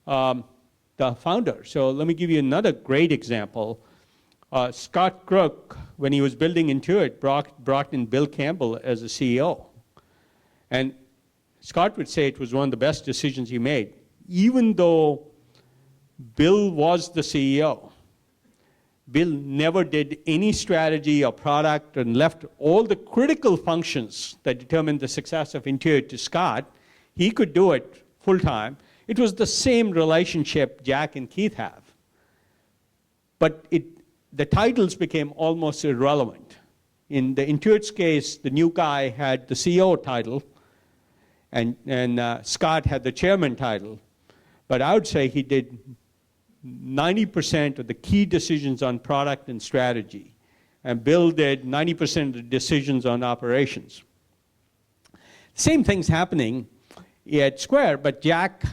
the founder. So let me give you another great example. Scott Crook, when he was building Intuit, brought in Bill Campbell as a CEO. And Scott would say it was one of the best decisions he made, even though Bill was the CEO. Bill never did any strategy or product and left all the critical functions that determined the success of Intuit to Scott. He could do it full time. It was the same relationship Jack and Keith have. But the titles became almost irrelevant. In the Intuit's case, the new guy had the CEO title, and Scott had the chairman title. But I would say he did 90% of the key decisions on product and strategy. And Bill did 90% of the decisions on operations. Same thing's happening at Square, but Jack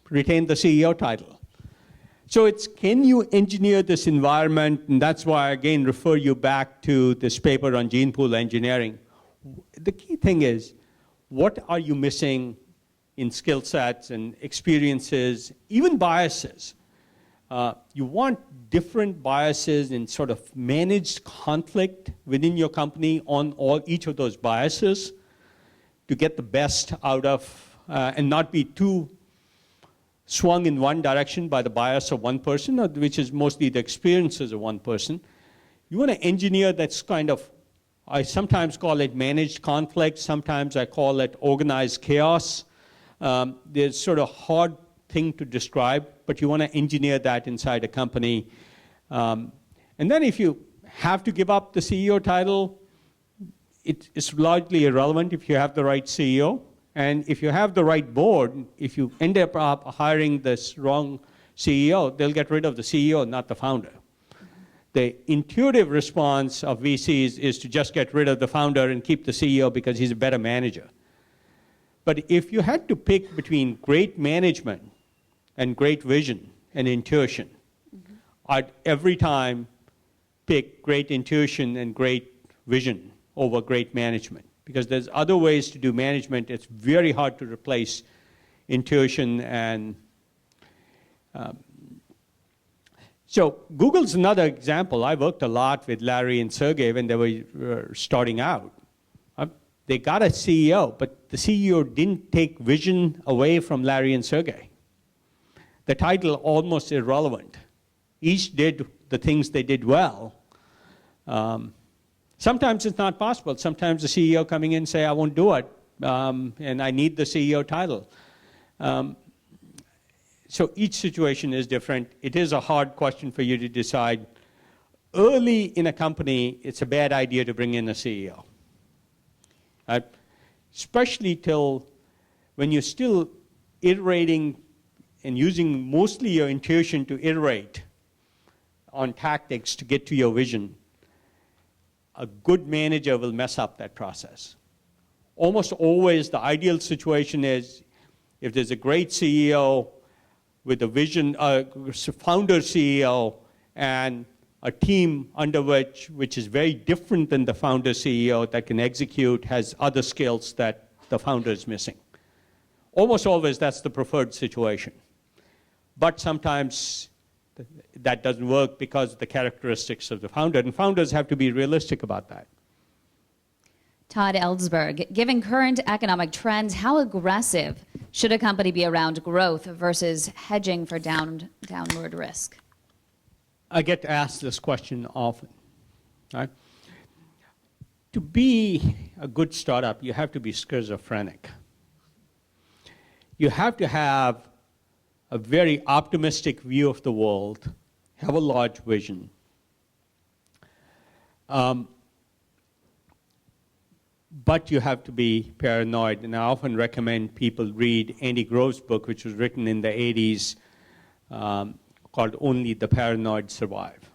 retained the CEO title. So it's, can you engineer this environment? And that's why I again refer you back to this paper on gene pool engineering. The key thing is, what are you missing in skill sets and experiences, even biases? You want different biases and sort of managed conflict within your company on each of those biases to get the best out of, and not be too swung in one direction by the bias of one person, which is mostly the experiences of one person. You want to engineer that's kind of, I sometimes call it managed conflict, sometimes I call it organized chaos. There's sort of hard thing to describe, but you want to engineer that inside a company. And then if you have to give up the CEO title, it's largely irrelevant if you have the right CEO. And if you have the right board, if you end up hiring this wrong CEO, they'll get rid of the CEO, not the founder. The intuitive response of VCs is to just get rid of the founder and keep the CEO because he's a better manager. But if you had to pick between great management and great vision and intuition, I'd every time pick great intuition and great vision over great management. Because there's other ways to do management. It's very hard to replace intuition and So Google's another example. I worked a lot with Larry and Sergey when they were starting out. They got a CEO, but the CEO didn't take vision away from Larry and Sergey. The title almost irrelevant. Each did the things they did well. Sometimes it's not possible. Sometimes the CEO coming in say, I won't do it, and I need the CEO title. So each situation is different. It is a hard question for you to decide. Early in a company, it's a bad idea to bring in a CEO. Especially till when you're still iterating and using mostly your intuition to iterate on tactics to get to your vision. A good manager will mess up that process. Almost always the ideal situation is if there's a great CEO with a vision, founder CEO, and a team under which is very different than the founder CEO that can execute, has other skills that the founder is missing. Almost always that's the preferred situation. But sometimes that doesn't work because of the characteristics of the founder, and founders have to be realistic about that. Todd Ellsberg, given current economic trends, how aggressive should a company be around growth versus hedging for downward risk? I get asked this question often. Right? To be a good startup, you have to be schizophrenic. You have to have a very optimistic view of the world, have a large vision. But you have to be paranoid, and I often recommend people read Andy Grove's book, which was written in the 80s, called Only the Paranoid Survive.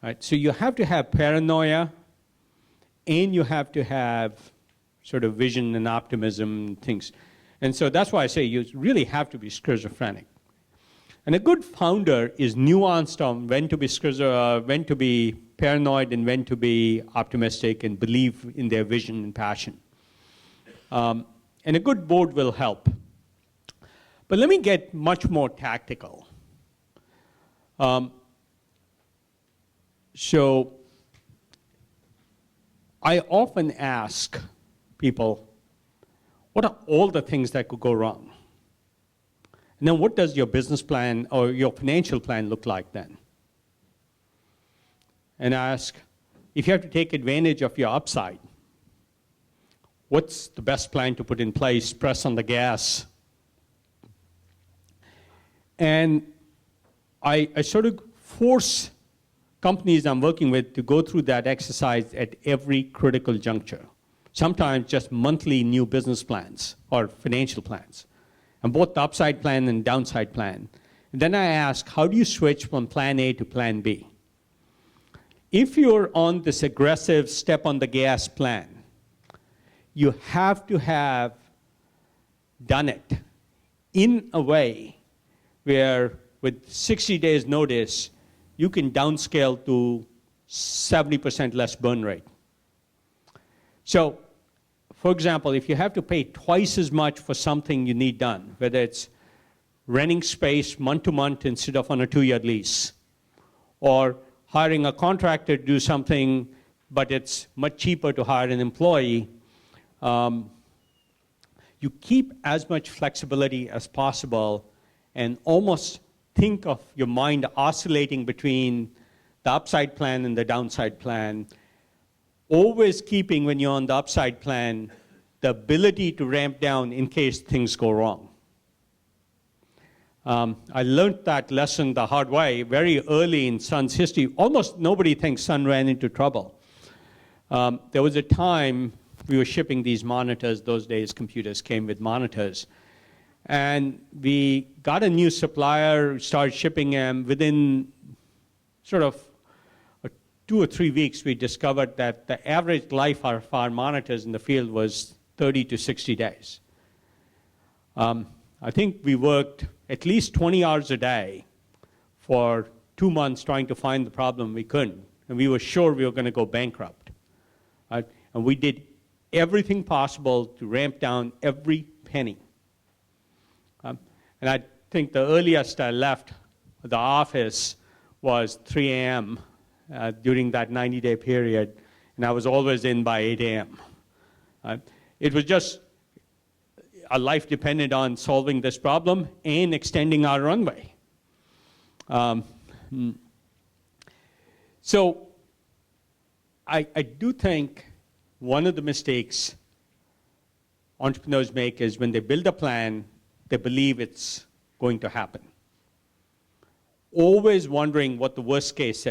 Right? So you have to have paranoia, and you have to have sort of vision and optimism and things. And so that's why I say you really have to be schizophrenic. And a good founder is nuanced on when to be paranoid and when to be optimistic and believe in their vision and passion. And a good board will help. But let me get much more tactical. So I often ask people, what are all the things that could go wrong? And then what does your business plan or your financial plan look like then? And I ask, if you have to take advantage of your upside, what's the best plan to put in place? Press on the gas. And I sort of force companies I'm working with to go through that exercise at every critical juncture. Sometimes just monthly new business plans or financial plans, and both the upside plan and downside plan. And then I ask, how do you switch from plan A to plan B? If you're on this aggressive step on the gas plan, you have to have done it in a way where with 60 days notice, you can downscale to 70% less burn rate. So, for example, if you have to pay twice as much for something you need done, whether it's renting space month to month instead of on a 2-year lease, or hiring a contractor to do something, but it's much cheaper to hire an employee, you keep as much flexibility as possible and almost think of your mind oscillating between the upside plan and the downside plan, always keeping, when you're on the upside plan, the ability to ramp down in case things go wrong. I learned that lesson the hard way very early in Sun's history. Almost nobody thinks Sun ran into trouble. There was a time we were shipping these monitors. Those days, computers came with monitors. And we got a new supplier, started shipping them. Within sort of 2 or 3 weeks, we discovered that the average life of our monitors in the field was 30 to 60 days. I think we worked at least 20 hours a day for 2 months trying to find the problem. We couldn't. And we were sure we were going to go bankrupt. Right? And we did everything possible to ramp down every penny. And I think the earliest I left the office was 3 a.m. During that 90-day period, and I was always in by 8 a.m. It was just our life depended on solving this problem and extending our runway. So I do think one of the mistakes entrepreneurs make is when they build a plan, they believe it's going to happen. Always wondering what the worst case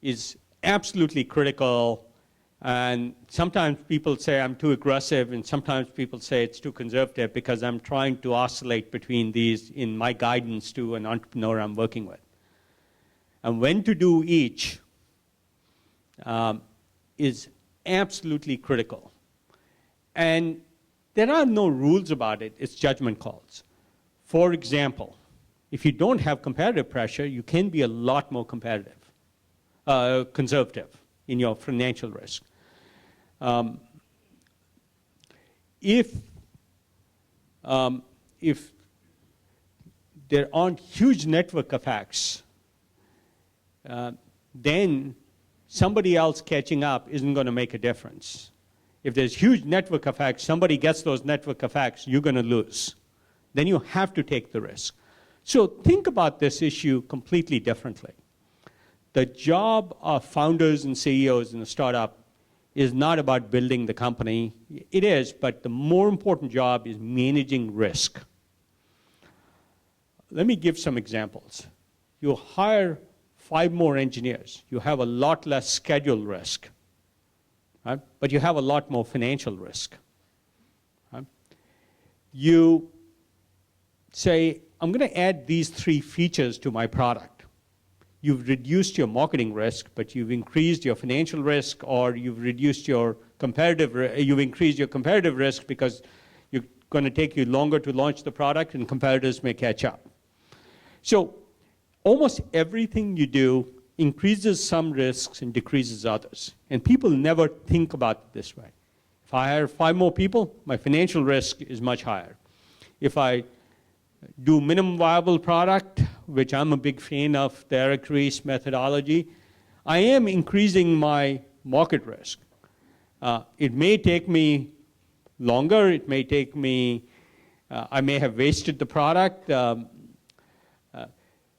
is absolutely critical. And sometimes people say I'm too aggressive, and sometimes people say it's too conservative because I'm trying to oscillate between these in my guidance to an entrepreneur I'm working with. And when to do each is absolutely critical. And there are no rules about it, it's judgment calls. For example, if you don't have competitive pressure, you can be a lot more conservative in your financial risk. If there aren't huge network effects, then somebody else catching up isn't going to make a difference. If there's huge network effects, somebody gets those network effects, you're going to lose. Then you have to take the risk. So think about this issue completely differently. The job of founders and CEOs in a startup is not about building the company. It is, but the more important job is managing risk. Let me give some examples. You hire 5 more engineers. You have a lot less schedule risk, right? But you have a lot more financial risk. Right? You say, I'm going to add these 3 features to my product. You've reduced your marketing risk, but you've increased your financial risk, or you've reduced your you've increased your competitive risk because you're going to take you longer to launch the product and competitors may catch up. So almost everything you do increases some risks and decreases others. And people never think about it this way. If I hire 5 more people, my financial risk is much higher. If I do minimum viable product, which I'm a big fan of the Eric Ries methodology, I am increasing my market risk. It may take me longer, it may take me, I may have wasted the product.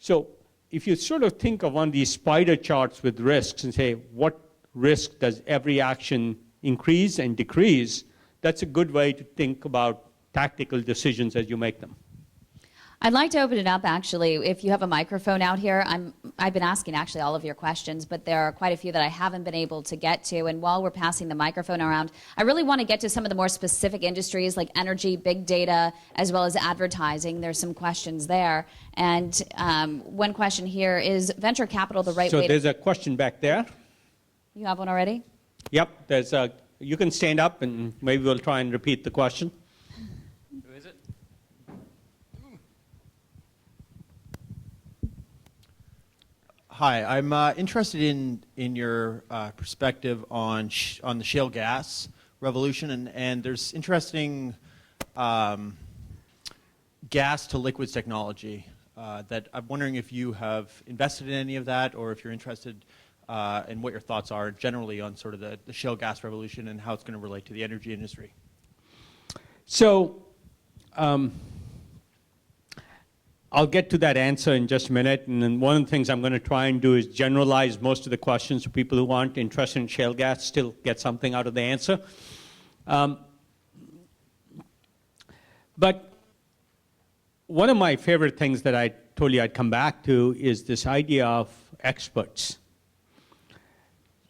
So if you sort of think of one of these spider charts with risks and say, what risk does every action increase and decrease, that's a good way to think about tactical decisions as you make them. I'd like to open it up, actually. If you have a microphone out here, I've been asking actually all of your questions, but there are quite a few that I haven't been able to get to. And while we're passing the microphone around, I really want to get to some of the more specific industries like energy, big data, as well as advertising. There's some questions there. And one question here, is venture capital the right way So there's a question back there. You have one already? Yep, there's a, you can stand up and maybe we'll try and repeat the question. Who is it? Hi, I'm interested in your perspective on the shale gas revolution, and there's interesting gas to liquids technology that I'm wondering if you have invested in any of that, or if you're interested in what your thoughts are generally on sort of the shale gas revolution and how it's going to relate to the energy industry. So I'll get to that answer in just a minute, and then one of the things I'm going to try and do is generalize most of the questions so people who aren't interested in shale gas still get something out of the answer. But one of my favorite things that I told you I'd come back to is this idea of experts.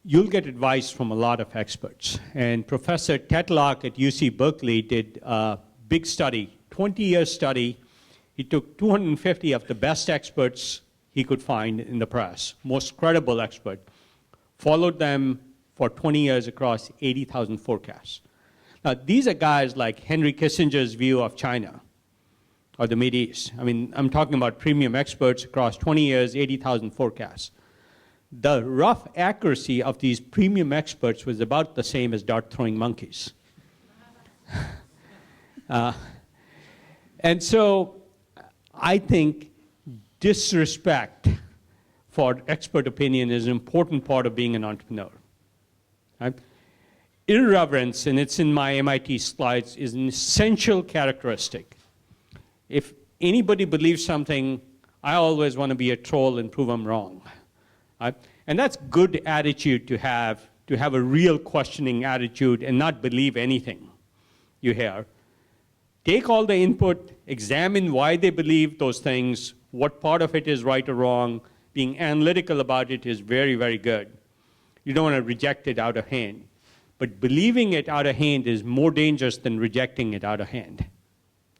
You'll get advice from a lot of experts. And Professor Tetlock at UC Berkeley did a big study, 20-year study. He took 250 of the best experts he could find in the press, most credible expert, followed them for 20 years across 80,000 forecasts. Now, these are guys like Henry Kissinger's view of China or the Mideast. I mean, I'm talking about premium experts across 20 years, 80,000 forecasts. The rough accuracy of these premium experts was about the same as dart-throwing monkeys. And so I think disrespect for expert opinion is an important part of being an entrepreneur. Right? Irreverence, and it's in my MIT slides, is an essential characteristic. If anybody believes something, I always want to be a troll and prove I'm wrong. Right? And that's good attitude to have a real questioning attitude and not believe anything you hear. Take all the input, examine why they believe those things, what part of it is right or wrong. Being analytical about it is very, very good. You don't want to reject it out of hand. But believing it out of hand is more dangerous than rejecting it out of hand.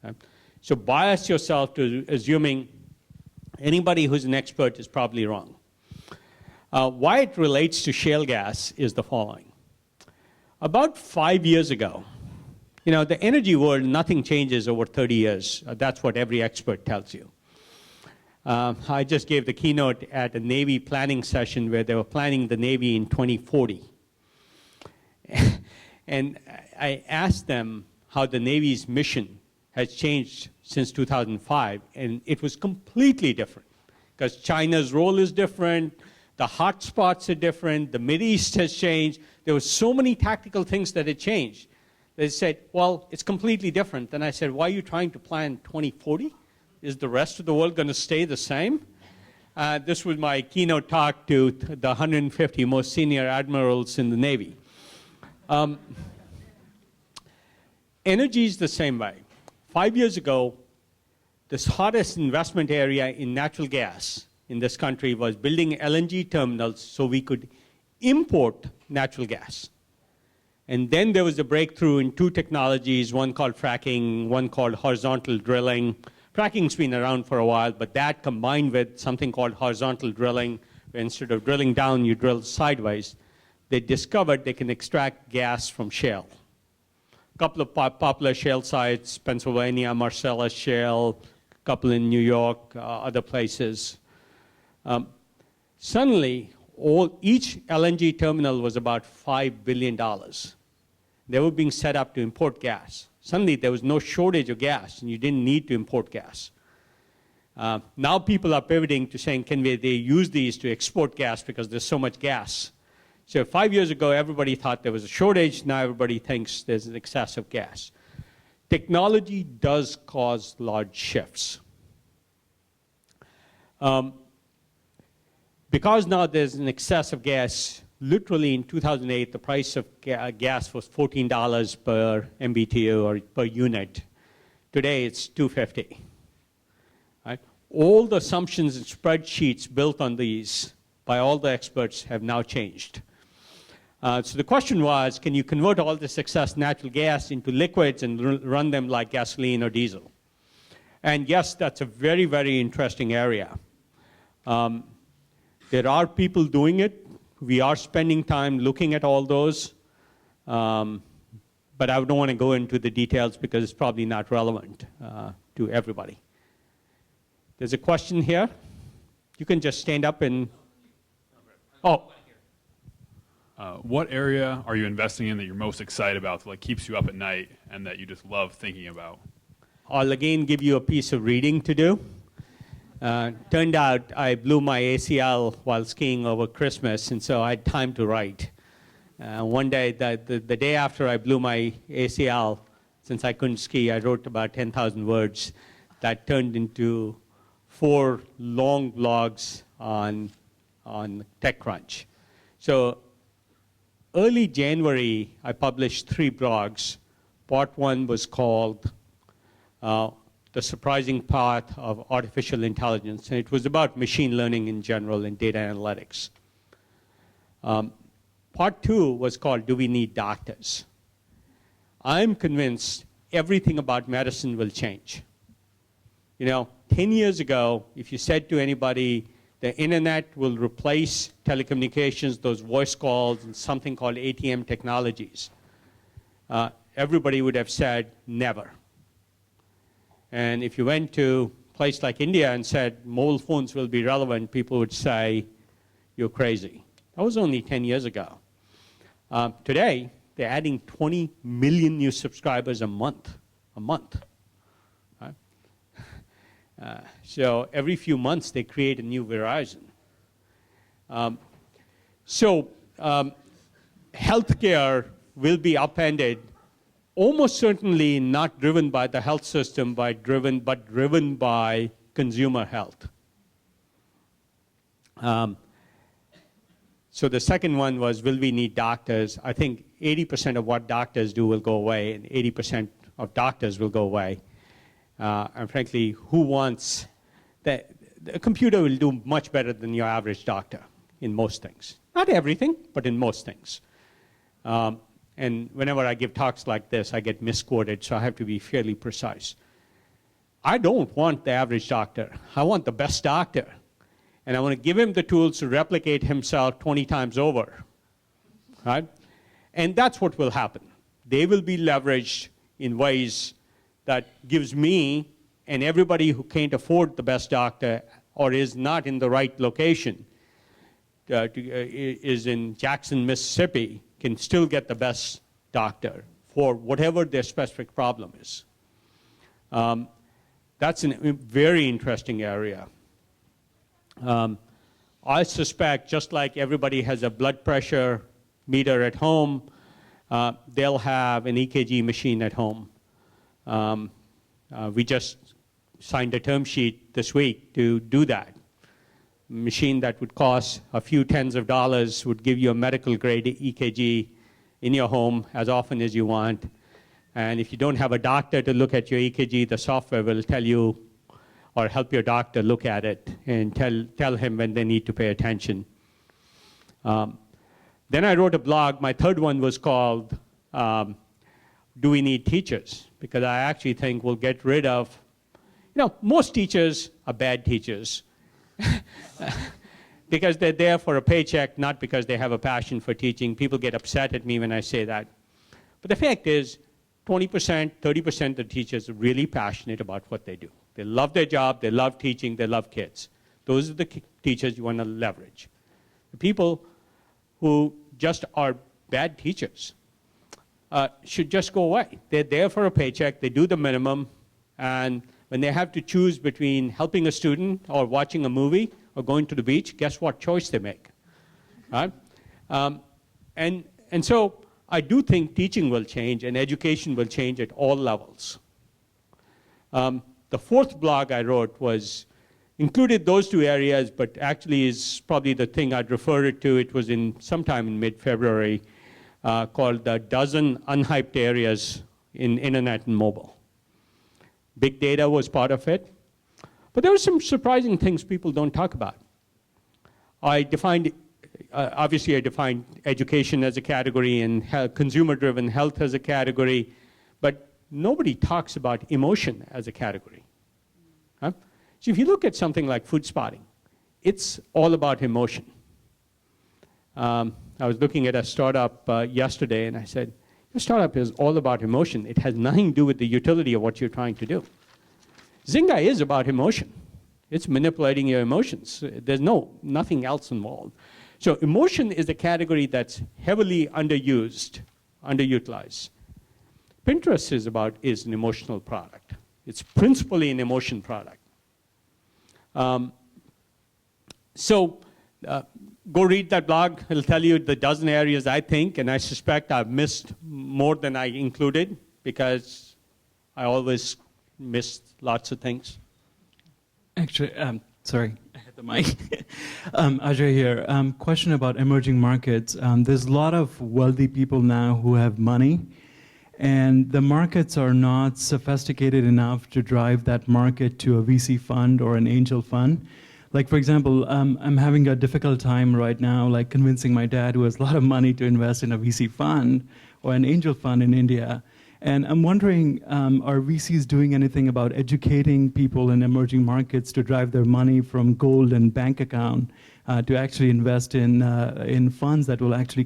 Right? So bias yourself to assuming anybody who's an expert is probably wrong. Why it relates to shale gas is the following. About 5 years ago, the energy world, nothing changes over 30 years. That's what every expert tells you. I just gave the keynote at a Navy planning session where they were planning the Navy in 2040. And I asked them how the Navy's mission has changed since 2005, and it was completely different. Because China's role is different, the hot spots are different, the Mideast has changed. There were so many tactical things that had changed. They said, well, it's completely different. And I said, why are you trying to plan 2040? Is the rest of the world going to stay the same? This was my keynote talk to the 150 most senior admirals in the Navy. Energy is the same way. 5 years ago, this hottest investment area in natural gas in this country was building LNG terminals so we could import natural gas. And then there was a breakthrough in two technologies, one called fracking, one called horizontal drilling. Fracking's been around for a while, but that combined with something called horizontal drilling, where instead of drilling down, you drill sideways, they discovered they can extract gas from shale. A couple of popular shale sites, Pennsylvania, Marcellus Shale, a couple in New York, other places. Suddenly, each LNG terminal was about $5 billion. They were being set up to import gas. Suddenly, there was no shortage of gas, and you didn't need to import gas. Now people are pivoting to saying, can they use these to export gas because there's so much gas? So 5 years ago, everybody thought there was a shortage. Now everybody thinks there's an excess of gas. Technology does cause large shifts. Because now there's an excess of gas, literally in 2008, the price of gas was $14 per MBTU or per unit. Today, it's $2.50. Right? All the assumptions and spreadsheets built on these by all the experts have now changed. So the question was, can you convert all this excess natural gas into liquids and run them like gasoline or diesel? And yes, that's a very, very interesting area. There are people doing it. We are spending time looking at all those. But I don't want to go into the details because it's probably not relevant to everybody. There's a question here. You can just stand up and... Oh. What area are you investing in that you're most excited about, that keeps you up at night and that you just love thinking about? I'll again give you a piece of reading to do. Turned out I blew my ACL while skiing over Christmas, and so I had time to write. One day, the day after I blew my ACL, since I couldn't ski, I wrote about 10,000 words that turned into 4 long blogs on TechCrunch. So early January, I published 3 blogs. Part 1 was called The Surprising Path of Artificial Intelligence, and it was about machine learning in general and data analytics. Part 2 was called Do We Need Doctors? I'm convinced everything about medicine will change. 10 years ago, if you said to anybody, the internet will replace telecommunications, those voice calls, and something called ATM technologies, everybody would have said never. And if you went to a place like India and said mobile phones will be relevant, people would say, you're crazy. That was only 10 years ago. Today, they're adding 20 million new subscribers a month. Right? So every few months, they create a new Verizon. So healthcare will be upended, almost certainly not driven by the health system, but driven by consumer health. So the second one was, will we need doctors? I think 80% of what doctors do will go away, and 80% of doctors will go away. And frankly, who wants that? A computer will do much better than your average doctor in most things. Not everything, but in most things. And whenever I give talks like this, I get misquoted, so I have to be fairly precise. I don't want the average doctor. I want the best doctor. And I want to give him the tools to replicate himself 20 times over. Right? And that's what will happen. They will be leveraged in ways that gives me and everybody who can't afford the best doctor or is not in the right location, is in Jackson, Mississippi, can still get the best doctor for whatever their specific problem is. That's a very interesting area. I suspect, just like everybody has a blood pressure meter at home, they'll have an EKG machine at home. We just signed a term sheet this week to do that. A machine that would cost a few tens of dollars would give you a medical grade EKG in your home as often as you want. And if you don't have a doctor to look at your EKG, the software will tell you or help your doctor look at it and tell him when they need to pay attention. Then I wrote a blog. My third one was called, Do We Need Teachers? Because I actually think we'll get rid of, most teachers are bad teachers. Because they're there for a paycheck, not because they have a passion for teaching. People get upset at me when I say that. But the fact is, 20%, 30% of the teachers are really passionate about what they do. They love their job, they love teaching, they love kids. Those are the teachers you want to leverage. The people who just are bad teachers should just go away. They're there for a paycheck, they do the minimum, and when they have to choose between helping a student or watching a movie or going to the beach, guess what choice they make, right? And so I do think teaching will change and education will change at all levels. The fourth blog I wrote included those two areas, but actually is probably the thing I'd refer it to. It was sometime in mid-February, called The Dozen Unhyped Areas in Internet and Mobile. Big data was part of it. But there were some surprising things people don't talk about. Obviously I defined education as a category and consumer-driven health as a category, but nobody talks about emotion as a category. Huh? So if you look at something like food spotting, it's all about emotion. I was looking at a startup yesterday and I said, your startup is all about emotion. It has nothing to do with the utility of what you're trying to do. Zynga is about emotion. It's manipulating your emotions. There's nothing else involved. So emotion is a category that's heavily underutilized. Pinterest is an emotional product. It's principally an emotion product. Go read that blog. It'll tell you the dozen areas I think, and I suspect I've missed more than I included because I always miss lots of things. Actually, sorry, I had the mic. Ajay here. Question about emerging markets. There's a lot of wealthy people now who have money, and the markets are not sophisticated enough to drive that market to a VC fund or an angel fund. Like, for example, I'm having a difficult time right now, like convincing my dad, who has a lot of money, to invest in a VC fund or an angel fund in India. And I'm wondering, are VCs doing anything about educating people in emerging markets to drive their money from gold and bank account to actually invest in funds that will actually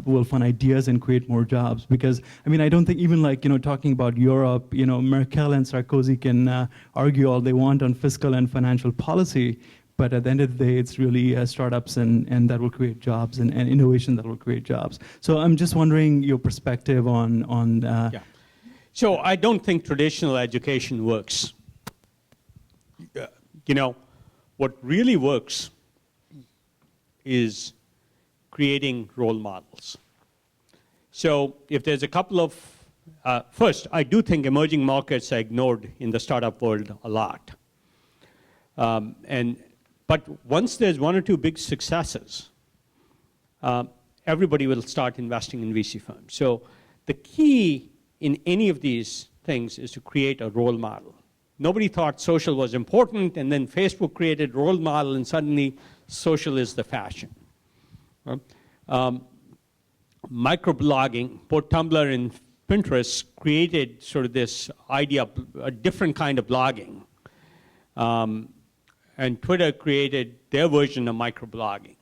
will fund ideas and create more jobs? Because, I mean, I don't think even talking about Europe, Merkel and Sarkozy can argue all they want on fiscal and financial policy, but at the end of the day, it's really startups and that will create jobs and innovation that will create jobs. So I'm just wondering your perspective on Yeah. So I don't think traditional education works. You know, what really works is creating role models. So if there's a couple of, first, I do think emerging markets are ignored in the startup world a lot. But once there's one or two big successes, everybody will start investing in VC firms. So the key in any of these things is to create a role model. Nobody thought social was important, and then Facebook created role model, and suddenly social is the fashion. Microblogging, both Tumblr and Pinterest created sort of this idea of a different kind of blogging. And Twitter created their version of microblogging.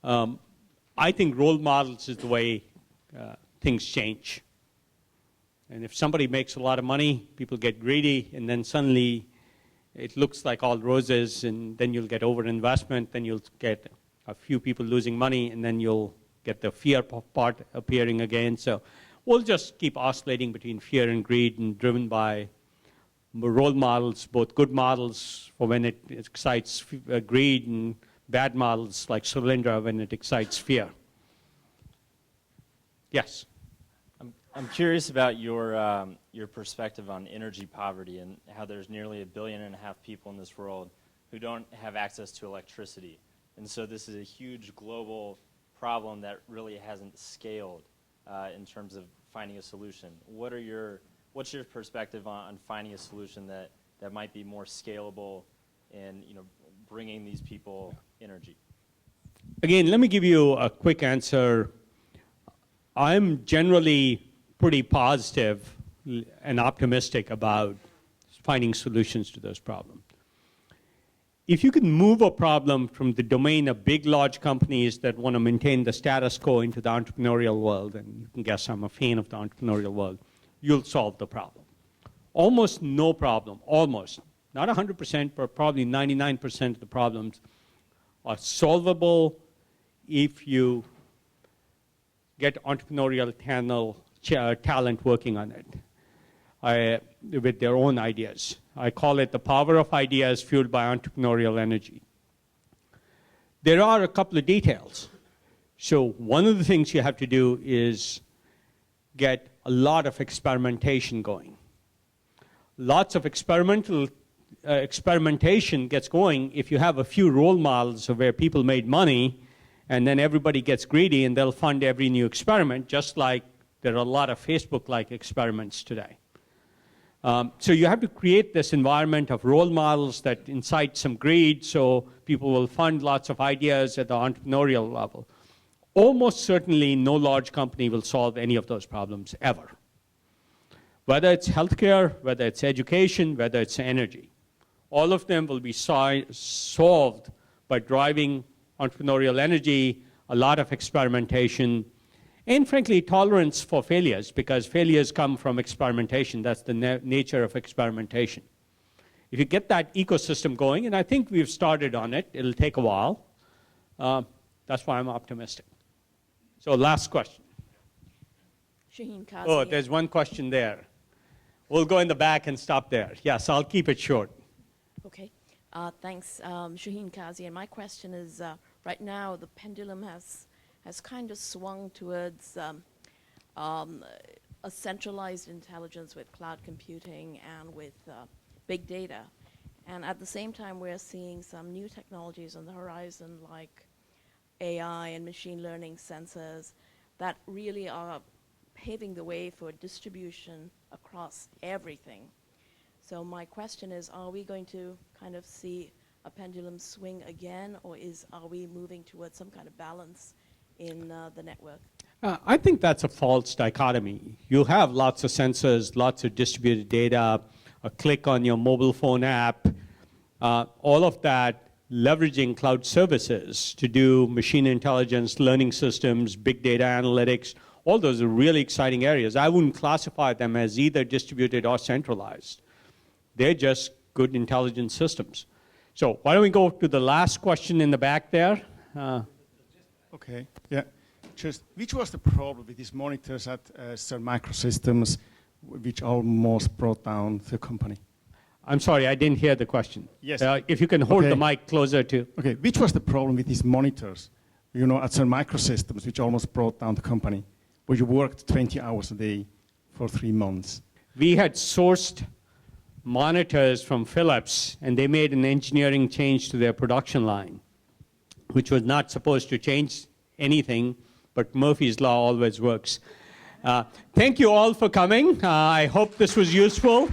I think role models is the way things change. And if somebody makes a lot of money, people get greedy, and then suddenly it looks like all roses, and then you'll get overinvestment, then you'll get a few people losing money, and then you'll get the fear part appearing again. So we'll just keep oscillating between fear and greed, and driven by role models, both good models for when it excites greed, and bad models like Solyndra when it excites fear. Yes? I'm curious about your perspective on energy poverty and how there's nearly 1.5 billion people in this world who don't have access to electricity. And so this is a huge global problem that really hasn't scaled in terms of finding a solution. What's your perspective on finding a solution that might be more scalable in bringing these people energy? Again, let me give you a quick answer. I'm generally pretty positive and optimistic about finding solutions to those problems. If you can move a problem from the domain of big, large companies that want to maintain the status quo into the entrepreneurial world, and you can guess I'm a fan of the entrepreneurial world, you'll solve the problem. Almost no problem, almost, not 100%, but probably 99% of the problems are solvable if you get entrepreneurial talent working on it with their own ideas. I call it the power of ideas fueled by entrepreneurial energy. There are a couple of details. So one of the things you have to do is get a lot of experimentation going. Lots of experimentation gets going if you have a few role models of where people made money, and then everybody gets greedy and they'll fund every new experiment, just like there are a lot of Facebook-like experiments today. So you have to create this environment of role models that incite some greed, so people will fund lots of ideas at the entrepreneurial level. Almost certainly no large company will solve any of those problems ever. Whether it's healthcare, whether it's education, whether it's energy. All of them will be solved by driving entrepreneurial energy, a lot of experimentation, and frankly, tolerance for failures, because failures come from experimentation. That's the nature of experimentation. If you get that ecosystem going, and I think we've started on it, it'll take a while. That's why I'm optimistic. So last question. Shaheen Kazi. Oh, there's one question there. We'll go in the back and stop there. Yes, I'll keep it short. Okay. Thanks, Shaheen Kazi. And my question is, right now the pendulum has kind of swung towards a centralized intelligence with cloud computing and with big data. And at the same time, we're seeing some new technologies on the horizon like AI and machine learning sensors that really are paving the way for distribution across everything. So my question is, are we going to kind of see a pendulum swing again, or are we moving towards some kind of balance in the network? I think that's a false dichotomy. You have lots of sensors, lots of distributed data, a click on your mobile phone app, all of that leveraging cloud services to do machine intelligence, learning systems, big data analytics. All those are really exciting areas. I wouldn't classify them as either distributed or centralized. They're just good intelligence systems. So why don't we go to the last question in the back there? Okay, yeah. Just, which was the problem with these monitors at Sun Microsystems, which almost brought down the company? I'm sorry, I didn't hear the question. Yes. If you can hold the Okay. mic closer to. Okay, which was the problem with these monitors? You know, at Sun Microsystems, which almost brought down the company, where you worked 20 hours a day for 3 months. We had sourced monitors from Philips, and they made an engineering change to their production line, which was not supposed to change anything, but Murphy's Law always works. Thank you all for coming. I hope this was useful.